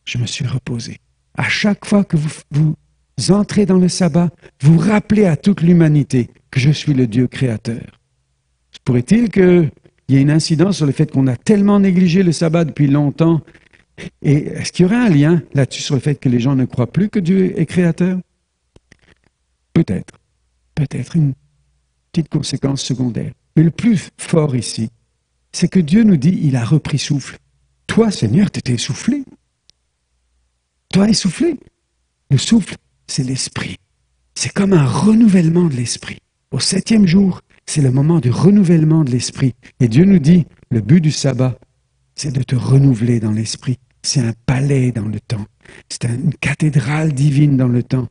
je me suis reposé. À chaque fois que vous entrez dans le sabbat, vous rappelez à toute l'humanité que je suis le Dieu créateur. Se pourrait-il qu'il y ait une incidence sur le fait qu'on a tellement négligé le sabbat depuis longtemps? Et est-ce qu'il y aurait un lien là-dessus sur le fait que les gens ne croient plus que Dieu est créateur? Peut-être. Peut-être une petite conséquence secondaire. Mais le plus fort ici, c'est que Dieu nous dit, il a repris souffle. Toi, Seigneur, tu étais essoufflé. Toi, essoufflé. Le souffle, c'est l'esprit. C'est comme un renouvellement de l'esprit. Au 7e jour, c'est le moment du renouvellement de l'esprit. Et Dieu nous dit, le but du sabbat, c'est de te renouveler dans l'esprit. C'est un palais dans le temps. C'est une cathédrale divine dans le temps.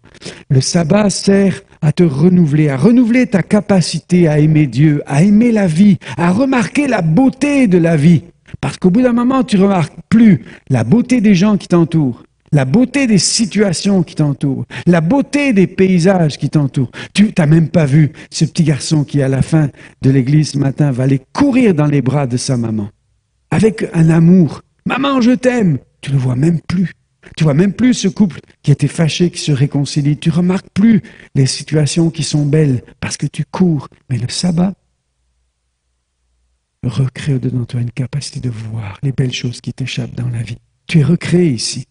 Le sabbat sert à te renouveler, à renouveler ta capacité à aimer Dieu, à aimer la vie, à remarquer la beauté de la vie. Parce qu'au bout d'un moment, tu ne remarques plus la beauté des gens qui t'entourent, la beauté des situations qui t'entourent, la beauté des paysages qui t'entourent. Tu n'as même pas vu ce petit garçon qui, à la fin de l'église ce matin, va aller courir dans les bras de sa maman, avec un amour. Maman, je t'aime. Tu ne le vois même plus. Tu vois même plus ce couple qui était fâché, qui se réconcilie. Tu remarques plus les situations qui sont belles parce que tu cours. Mais le sabbat recrée dedans toi une capacité de voir les belles choses qui t'échappent dans la vie. Tu es recréé ici.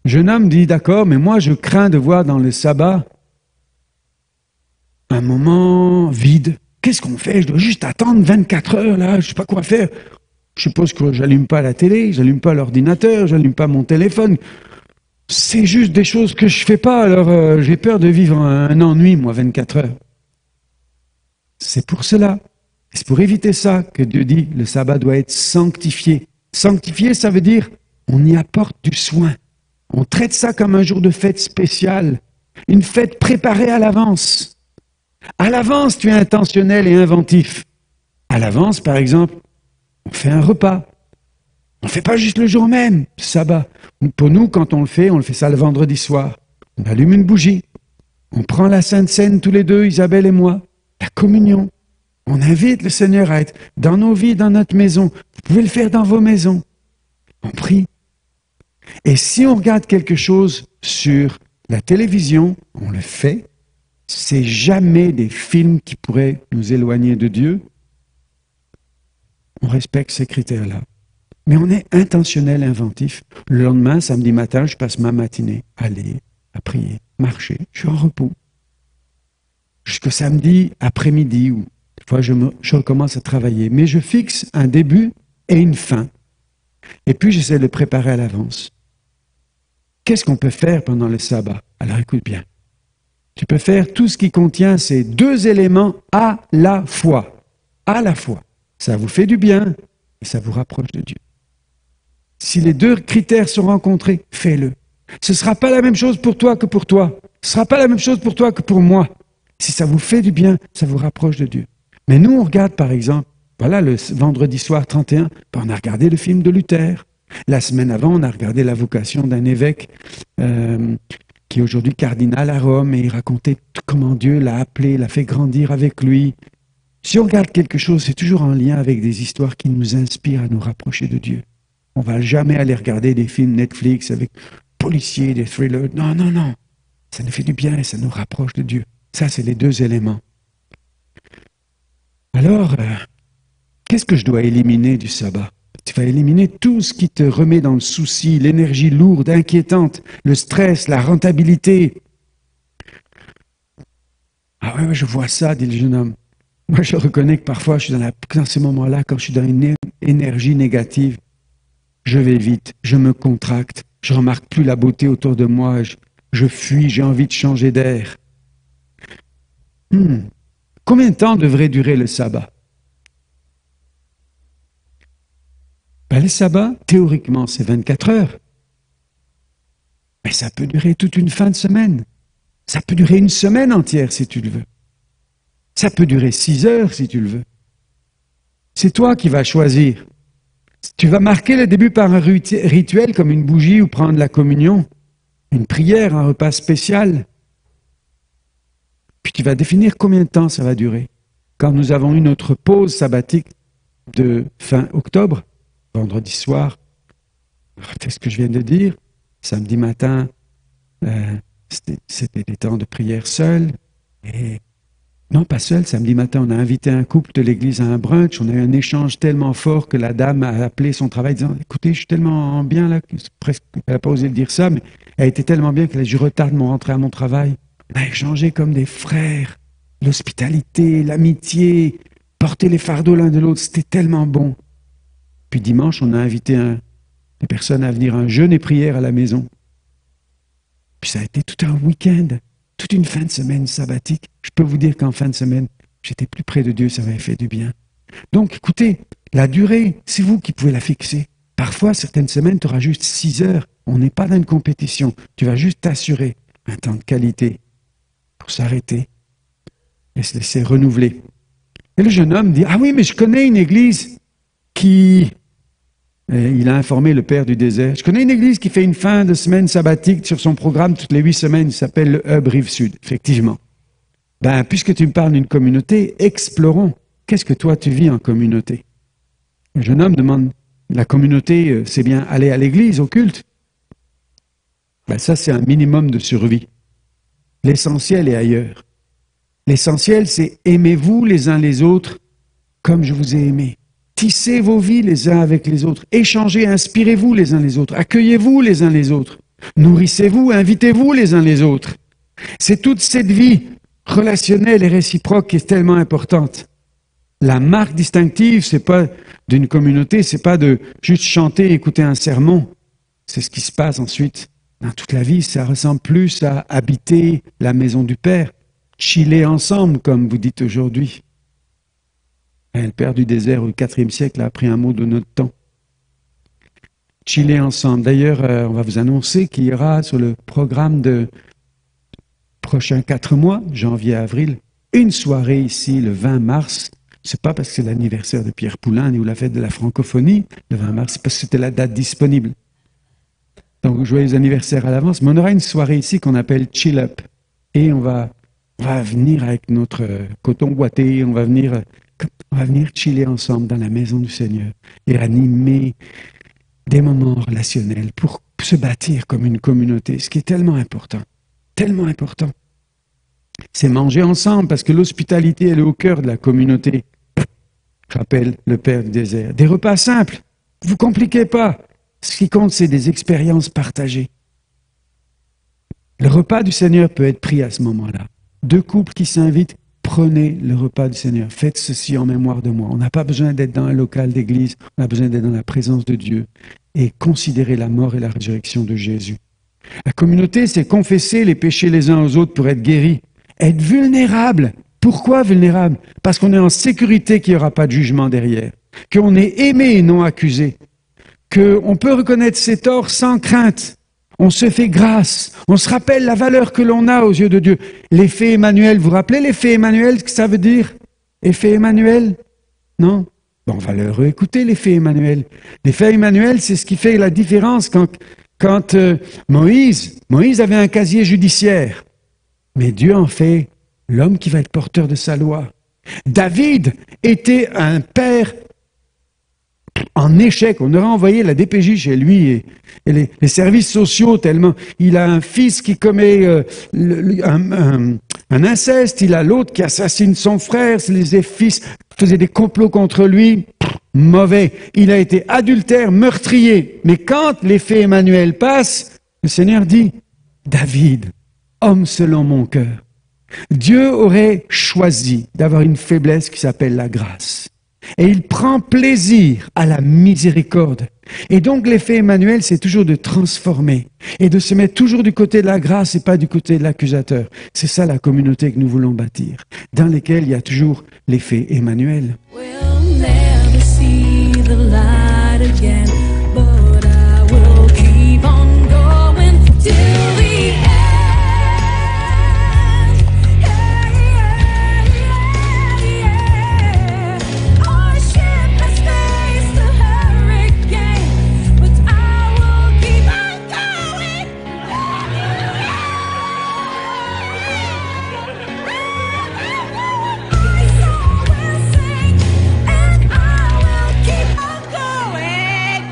Jeune homme dit, d'accord, mais moi je crains de voir dans le sabbat un moment vide. Qu'est-ce qu'on fait? Je dois juste attendre 24 heures, là, je ne sais pas quoi faire. Je suppose que j'allume pas la télé, j'allume pas l'ordinateur, j'allume pas mon téléphone. C'est juste des choses que je fais pas, alors j'ai peur de vivre un ennui, moi, 24 heures. C'est pour cela, c'est pour éviter ça que Dieu dit, le sabbat doit être sanctifié. Sanctifié, ça veut dire, on y apporte du soin. On traite ça comme un jour de fête spéciale, une fête préparée à l'avance. À l'avance, tu es intentionnel et inventif. À l'avance, par exemple, on fait un repas. On ne fait pas juste le jour même, le sabbat. Pour nous, quand on le fait ça le vendredi soir. On allume une bougie. On prend la Sainte Seine tous les deux, Isabelle et moi. La communion. On invite le Seigneur à être dans nos vies, dans notre maison. Vous pouvez le faire dans vos maisons. On prie. Et si on regarde quelque chose sur la télévision, on le fait. c'est jamais des films qui pourraient nous éloigner de Dieu. On respecte ces critères-là. Mais on est intentionnel, inventif. Le lendemain, samedi matin, je passe ma matinée à lire, à prier, marcher. Je suis en repos. Jusqu'au samedi après-midi, où des fois je recommence à travailler. Mais je fixe un début et une fin. Et puis j'essaie de le préparer à l'avance. Qu'est-ce qu'on peut faire pendant le sabbat? Alors écoute bien. Tu peux faire tout ce qui contient ces deux éléments à la fois. À la fois. Ça vous fait du bien et ça vous rapproche de Dieu. Si les deux critères sont rencontrés, fais-le. Ce ne sera pas la même chose pour toi que pour toi. Ce ne sera pas la même chose pour toi que pour moi. Si ça vous fait du bien, ça vous rapproche de Dieu. Mais nous, on regarde par exemple, voilà, le vendredi soir 31, on a regardé le film de Luther. La semaine avant, on a regardé la vocation d'un évêque qui est aujourd'hui cardinal à Rome, et il racontait comment Dieu l'a appelé, l'a fait grandir avec lui. Si on regarde quelque chose, c'est toujours en lien avec des histoires qui nous inspirent à nous rapprocher de Dieu. On ne va jamais aller regarder des films Netflix avec policiers, des thrillers. Non, non, non. Ça nous fait du bien et ça nous rapproche de Dieu. Ça, c'est les deux éléments. Alors, qu'est-ce que je dois éliminer du sabbat? Tu vas éliminer tout ce qui te remet dans le souci, l'énergie lourde, inquiétante, le stress, la rentabilité. Ah ouais, je vois ça, dit le jeune homme. Moi, je reconnais que parfois, je suis dans ces moments-là, quand je suis dans une énergie négative, je vais vite, je me contracte, je remarque plus la beauté autour de moi, je fuis, j'ai envie de changer d'air. Combien de temps devrait durer le sabbat? Le sabbat, théoriquement, c'est 24 heures. Mais ça peut durer toute une fin de semaine. Ça peut durer une semaine entière si tu le veux. Ça peut durer 6 heures si tu le veux. C'est toi qui vas choisir. Tu vas marquer le début par un rituel comme une bougie ou prendre la communion, une prière, un repas spécial. Puis tu vas définir combien de temps ça va durer. Quand nous avons eu notre pause sabbatique de fin octobre, vendredi soir, c'est ce que je viens de dire, samedi matin, c'était des temps de prière seul, et non, pas seul. Samedi matin, on a invité un couple de l'église à un brunch. On a eu un échange tellement fort que la dame a appelé son travail disant « Écoutez, je suis tellement bien là, presque, elle n'a pas osé le dire ça, mais elle était tellement bien que je retarde mon rentrée à mon travail. » On a échangé comme des frères, l'hospitalité, l'amitié, porter les fardeaux l'un de l'autre, c'était tellement bon. Puis dimanche, on a invité des personnes à venir à un jeûne et prière à la maison. Puis ça a été tout un week-end. Toute une fin de semaine sabbatique. Je peux vous dire qu'en fin de semaine, j'étais plus près de Dieu, ça m'avait fait du bien. Donc, écoutez, la durée, c'est vous qui pouvez la fixer. Parfois, certaines semaines, tu auras juste 6 heures. On n'est pas dans une compétition. Tu vas juste t'assurer un temps de qualité pour s'arrêter et se laisser renouveler. Et le jeune homme dit, ah oui, mais je connais une église qui... Et il a informé le père du désert. Je connais une église qui fait une fin de semaine sabbatique sur son programme toutes les 8 semaines. Il s'appelle le Hub Rive-Sud, effectivement. Puisque tu me parles d'une communauté, explorons. Qu'est-ce que toi tu vis en communauté? Le jeune homme demande, la communauté, c'est bien aller à l'église, au culte? Ça, c'est un minimum de survie. L'essentiel est ailleurs. L'essentiel, c'est aimez-vous les uns les autres comme je vous ai aimé. Tissez vos vies les uns avec les autres. Échangez, inspirez-vous les uns les autres. Accueillez-vous les uns les autres. Nourrissez-vous, invitez-vous les uns les autres. C'est toute cette vie relationnelle et réciproque qui est tellement importante. La marque distinctive, c'est pas d'une communauté, c'est pas de juste chanter, écouter un sermon. C'est ce qui se passe ensuite dans toute la vie. Ça ressemble plus à habiter la maison du Père, chiller ensemble, comme vous dites aujourd'hui. Le père du désert au IVe siècle a appris un mot de notre temps. Chiller ensemble. D'ailleurs, on va vous annoncer qu'il y aura sur le programme de prochains 4 mois, janvier à avril, une soirée ici le 20 mars. C'est pas parce que c'est l'anniversaire de Pierre Poulain ou la fête de la francophonie, le 20 mars, c'est parce que c'était la date disponible. Donc, joyeux anniversaire à l'avance. Mais on aura une soirée ici qu'on appelle Chill Up. Et on va venir avec notre coton ouaté, on va venir chiller ensemble dans la maison du Seigneur et animer des moments relationnels pour se bâtir comme une communauté, ce qui est tellement important, tellement important. C'est manger ensemble, parce que l'hospitalité, elle est au cœur de la communauté. Rappelle le Père du désert. Des repas simples, vous ne compliquez pas. Ce qui compte, c'est des expériences partagées. Le repas du Seigneur peut être pris à ce moment-là. Deux couples qui s'invitent, prenez le repas du Seigneur. Faites ceci en mémoire de moi. On n'a pas besoin d'être dans un local d'église, on a besoin d'être dans la présence de Dieu et considérer la mort et la résurrection de Jésus. La communauté, c'est confesser les péchés les uns aux autres pour être guéris. Être vulnérable. Pourquoi vulnérable? Parce qu'on est en sécurité qu'il n'y aura pas de jugement derrière. Qu'on est aimé et non accusé. Qu'on peut reconnaître ses torts sans crainte. On se fait grâce. On se rappelle la valeur que l'on a aux yeux de Dieu. L'effet Emmanuel, vous vous rappelez l'effet Emmanuel, ce que ça veut dire? Effet Emmanuel? Non? Bon, on va le réécouter, l'effet Emmanuel. L'effet Emmanuel, c'est ce qui fait la différence quand Moïse avait un casier judiciaire. Mais Dieu en fait l'homme qui va être porteur de sa loi. David était un père en échec. On aurait envoyé la DPJ chez lui et les services sociaux tellement. Il a un fils qui commet un inceste, il a l'autre qui assassine son frère, les fils faisaient des complots contre lui. Mauvais. Il a été adultère, meurtrier. Mais quand l'effet Emmanuel passe, le Seigneur dit, David, homme selon mon cœur. Dieu aurait choisi d'avoir une faiblesse qui s'appelle la grâce. Et il prend plaisir à la miséricorde. Et donc l'effet Emmanuel, c'est toujours de transformer et de se mettre toujours du côté de la grâce et pas du côté de l'accusateur. C'est ça la communauté que nous voulons bâtir, dans laquelle il y a toujours l'effet Emmanuel. We'll never see the light again, but I will keep on going till the end. Our ship has faced the hurricane, but I will keep on going. My soul will sing, and I will keep on going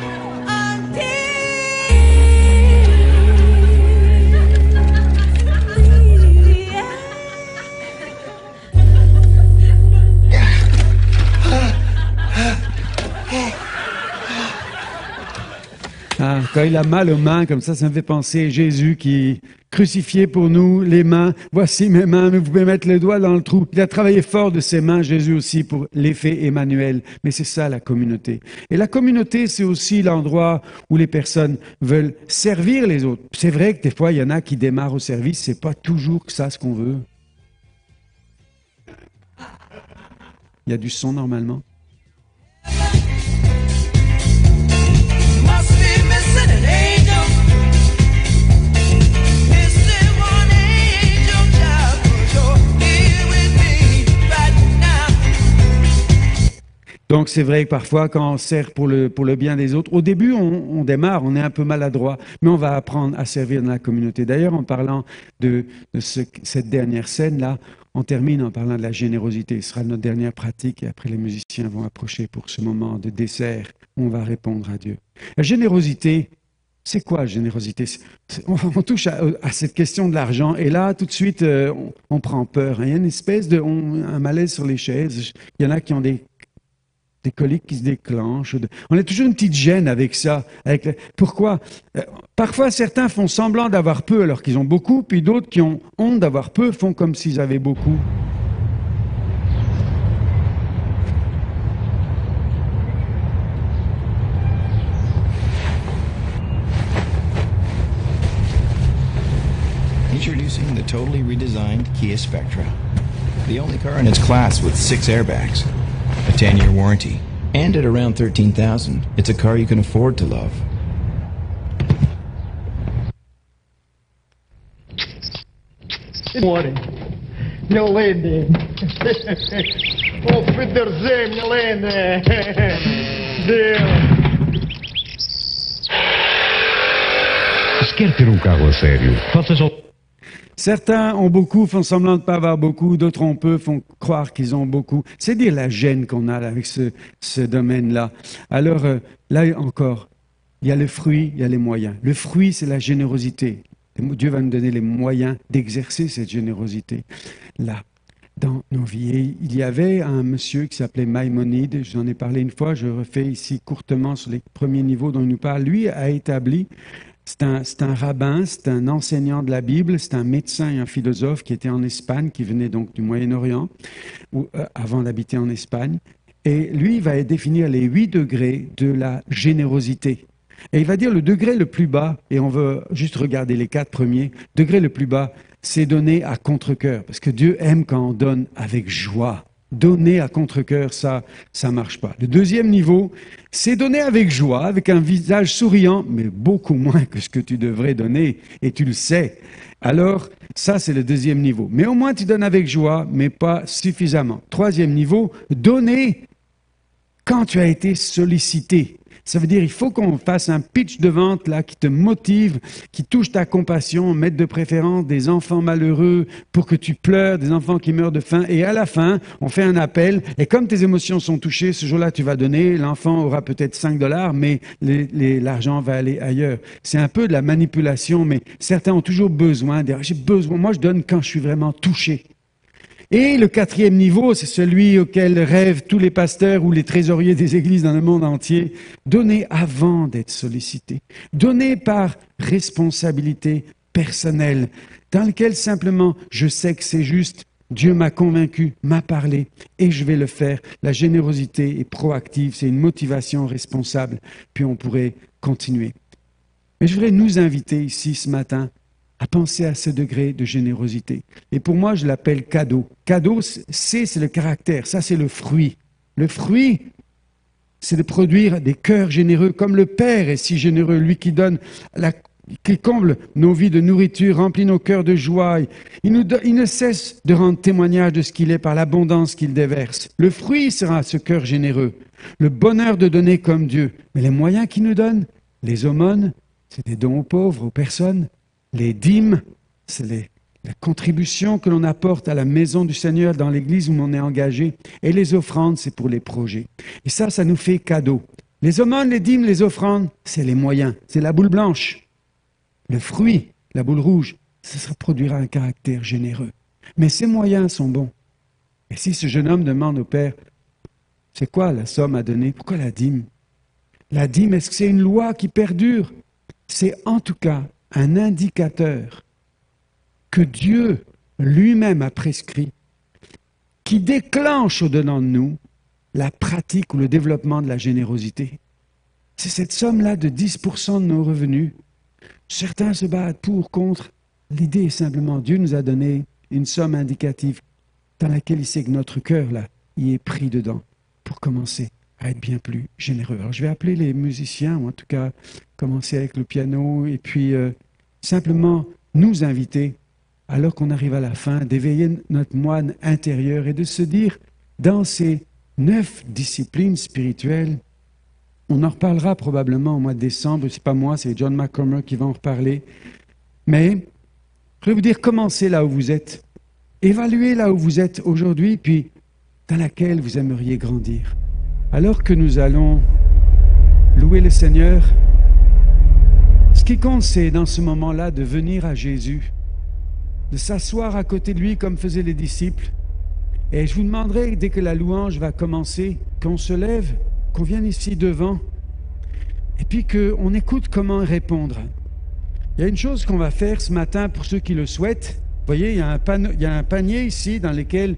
Ah, quand il a mal aux mains, comme ça me fait penser à Jésus qui est crucifié pour nous, les mains. Voici mes mains, mais vous pouvez mettre le doigt dans le trou. Il a travaillé fort de ses mains, Jésus aussi, pour l'effet Emmanuel. Mais c'est ça la communauté. Et la communauté, c'est aussi l'endroit où les personnes veulent servir les autres. C'est vrai que des fois, il y en a qui démarrent au service, c'est pas toujours ça ce qu'on veut. Il y a du son normalement. Must be missing an angel. Missing one angel child, 'cause you're here with me right now. Donc c'est vrai que parfois quand on sert pour le bien des autres, au début on démarre, on est un peu maladroit, mais on va apprendre à servir dans la communauté. D'ailleurs en parlant de cette dernière scène-là, on termine en parlant de la générosité. Ce sera notre dernière pratique et après les musiciens vont approcher pour ce moment de dessert où on va répondre à Dieu. La générosité, c'est quoi la générosité? On touche à cette question de l'argent et là tout de suite on prend peur. Il y a une espèce un malaise sur les chaises. Il y en a qui ont des coliques qui se déclenchent. On a toujours une petite gêne avec ça. Pourquoi? Parfois, certains font semblant d'avoir peu alors qu'ils ont beaucoup, puis d'autres qui ont honte d'avoir peu font comme s'ils avaient beaucoup. Introducing the totally redesigned Kia Spectra. The only car in its class with 6 airbags, a 10-year warranty, and at around $13,000, it's a car you can afford to love. Море. Милини. О, підерзи, милини. Se quer ter um carro a sério, faça só. Certains ont beaucoup, font semblant de ne pas avoir beaucoup, d'autres ont peu, font croire qu'ils ont beaucoup. C'est dire la gêne qu'on a là, avec ce domaine-là. Alors, là encore, il y a le fruit, il y a les moyens. Le fruit, c'est la générosité. Dieu va nous donner les moyens d'exercer cette générosité-là dans nos vies. Et il y avait un monsieur qui s'appelait Maïmonide, j'en ai parlé une fois, je refais ici courtement sur les premiers niveaux dont il nous parle. Lui a établi, c'est un rabbin, c'est un enseignant de la Bible, c'est un médecin et un philosophe qui était en Espagne, qui venait donc du Moyen-Orient, avant d'habiter en Espagne. Et lui, il va définir les 8 degrés de la générosité. Et il va dire le degré le plus bas, et on veut juste regarder les 4 premiers, degré le plus bas, c'est donner à contre-cœur, parce que Dieu aime quand on donne avec joie. Donner à contre-cœur, ça marche pas. Le deuxième niveau, c'est donner avec joie, avec un visage souriant, mais beaucoup moins que ce que tu devrais donner, et tu le sais. Alors, ça, c'est le deuxième niveau. Mais au moins, tu donnes avec joie, mais pas suffisamment. Troisième niveau, donner quand tu as été sollicité. Ça veut dire il faut qu'on fasse un pitch de vente là qui te motive, qui touche ta compassion, mettre de préférence des enfants malheureux pour que tu pleures, des enfants qui meurent de faim. Et à la fin, on fait un appel. Et comme tes émotions sont touchées, ce jour-là, tu vas donner. L'enfant aura peut-être $5, mais l'argent va aller ailleurs. C'est un peu de la manipulation, mais certains ont toujours besoin. J'ai besoin. Moi, je donne quand je suis vraiment touché. Et le quatrième niveau, c'est celui auquel rêvent tous les pasteurs ou les trésoriers des églises dans le monde entier. Donner avant d'être sollicité. Donner par responsabilité personnelle, dans lequel simplement je sais que c'est juste, Dieu m'a convaincu, m'a parlé, et je vais le faire. La générosité est proactive, c'est une motivation responsable, puis on pourrait continuer. Mais je voudrais nous inviter ici ce matin à penser à ce degré de générosité. Et pour moi, je l'appelle cadeau. Cadeau, c'est le caractère, ça c'est le fruit. Le fruit, c'est de produire des cœurs généreux, comme le Père est si généreux, lui qui donne, qui comble nos vies de nourriture, remplit nos cœurs de joie. Il ne cesse de rendre témoignage de ce qu'il est par l'abondance qu'il déverse. Le fruit sera ce cœur généreux, le bonheur de donner comme Dieu. Mais les moyens qu'il nous donne, les aumônes, c'est des dons aux pauvres, aux personnes. Les dîmes, c'est la contribution que l'on apporte à la maison du Seigneur dans l'église où on est engagé. Et les offrandes, c'est pour les projets. Et ça nous fait cadeau. Les aumônes, les dîmes, les offrandes, c'est les moyens. C'est la boule blanche. Le fruit, la boule rouge, ça produira un caractère généreux. Mais ces moyens sont bons. Et si ce jeune homme demande au Père, c'est quoi la somme à donner? Pourquoi la dîme? La dîme, est-ce que c'est une loi qui perdure? C'est en tout cas un indicateur que Dieu lui-même a prescrit, qui déclenche au-dedans de nous la pratique ou le développement de la générosité. C'est cette somme-là de 10% de nos revenus. Certains se battent pour, contre. L'idée est simplement, Dieu nous a donné une somme indicative dans laquelle il sait que notre cœur, là, y est pris dedans pour commencer à être bien plus généreux. Alors je vais appeler les musiciens, ou en tout cas commencer avec le piano, et puis simplement nous inviter, alors qu'on arrive à la fin, d'éveiller notre moine intérieur et de se dire, dans ces 9 disciplines spirituelles, on en reparlera probablement au mois de décembre, c'est pas moi, c'est John McCormack qui va en reparler, mais je vais vous dire, commencez là où vous êtes, évaluez là où vous êtes aujourd'hui, puis dans laquelle vous aimeriez grandir. Alors que nous allons louer le Seigneur, ce qui compte, c'est dans ce moment-là de venir à Jésus, de s'asseoir à côté de lui comme faisaient les disciples. Et je vous demanderai, dès que la louange va commencer, qu'on se lève, qu'on vienne ici devant, et puis qu'on écoute comment répondre. Il y a une chose qu'on va faire ce matin pour ceux qui le souhaitent. Vous voyez, il y a un panier ici dans lequel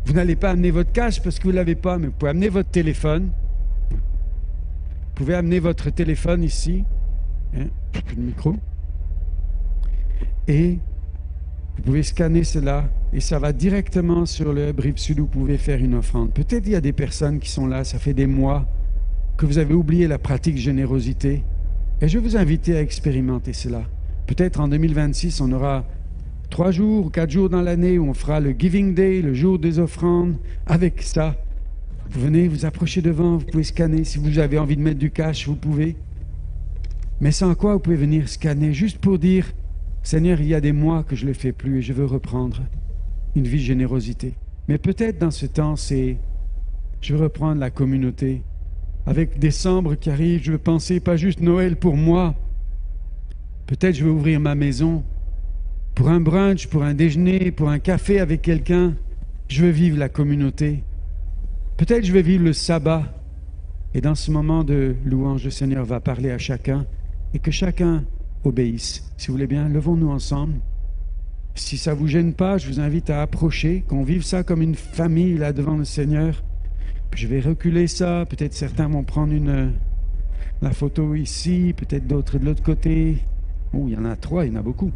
vous n'allez pas amener votre cash parce que vous ne l'avez pas, mais vous pouvez amener votre téléphone. Vous pouvez amener votre téléphone ici. Le micro. Et vous pouvez scanner cela et ça va directement sur le hub Rive-Sud où vous pouvez faire une offrande. Peut-être il y a des personnes qui sont là, ça fait des mois que vous avez oublié la pratique générosité. Et je vais vous inviter à expérimenter cela. Peut-être en 2026, on aura 3 jours ou 4 jours dans l'année où on fera le Giving Day, le jour des offrandes. Avec ça, vous venez, vous approchez devant, vous pouvez scanner. Si vous avez envie de mettre du cash, vous pouvez. Mais sans quoi, vous pouvez venir scanner juste pour dire, Seigneur, il y a des mois que je ne le fais plus et je veux reprendre une vie de générosité. Mais peut-être dans ce temps, je veux reprendre la communauté. Avec décembre qui arrive, je veux penser pas juste Noël pour moi. Peut-être je veux ouvrir ma maison pour un brunch, pour un déjeuner, pour un café avec quelqu'un. Je veux vivre la communauté. Peut-être je vais vivre le sabbat. Et dans ce moment de louange, le Seigneur va parler à chacun et que chacun obéisse. Si vous voulez bien, levons-nous ensemble. Si ça ne vous gêne pas, je vous invite à approcher, qu'on vive ça comme une famille là devant le Seigneur. Puis je vais reculer ça. Peut-être certains vont prendre la photo ici, peut-être d'autres de l'autre côté. Oh, il y en a 3, il y en a beaucoup.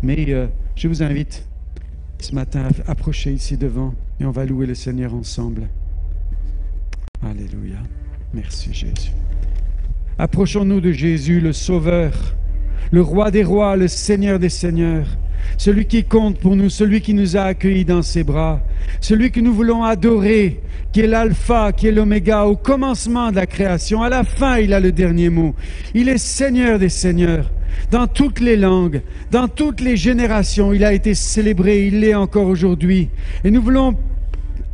Mais je vous invite ce matin à approcher ici devant et on va louer le Seigneur ensemble. Alléluia. Merci Jésus. Approchons-nous de Jésus, le Sauveur, le Roi des rois, le Seigneur des seigneurs, celui qui compte pour nous, celui qui nous a accueillis dans ses bras, celui que nous voulons adorer, qui est l'alpha, qui est l'oméga, au commencement de la création, à la fin il a le dernier mot. Il est Seigneur des seigneurs. Dans toutes les langues, dans toutes les générations, il a été célébré, il l'est encore aujourd'hui. Et nous voulons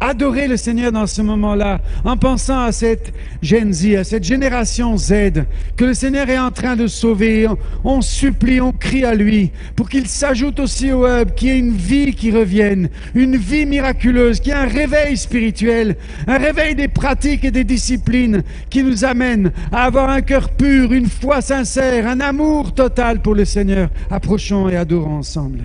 adorer le Seigneur dans ce moment-là, en pensant à cette Gen Z, à cette génération Z, que le Seigneur est en train de sauver. On supplie, on crie à lui, pour qu'il s'ajoute aussi au hub, qu'il y ait une vie qui revienne, une vie miraculeuse, qu'il y ait un réveil spirituel, un réveil des pratiques et des disciplines qui nous amène à avoir un cœur pur, une foi sincère, un amour total pour le Seigneur. Approchons et adorons ensemble.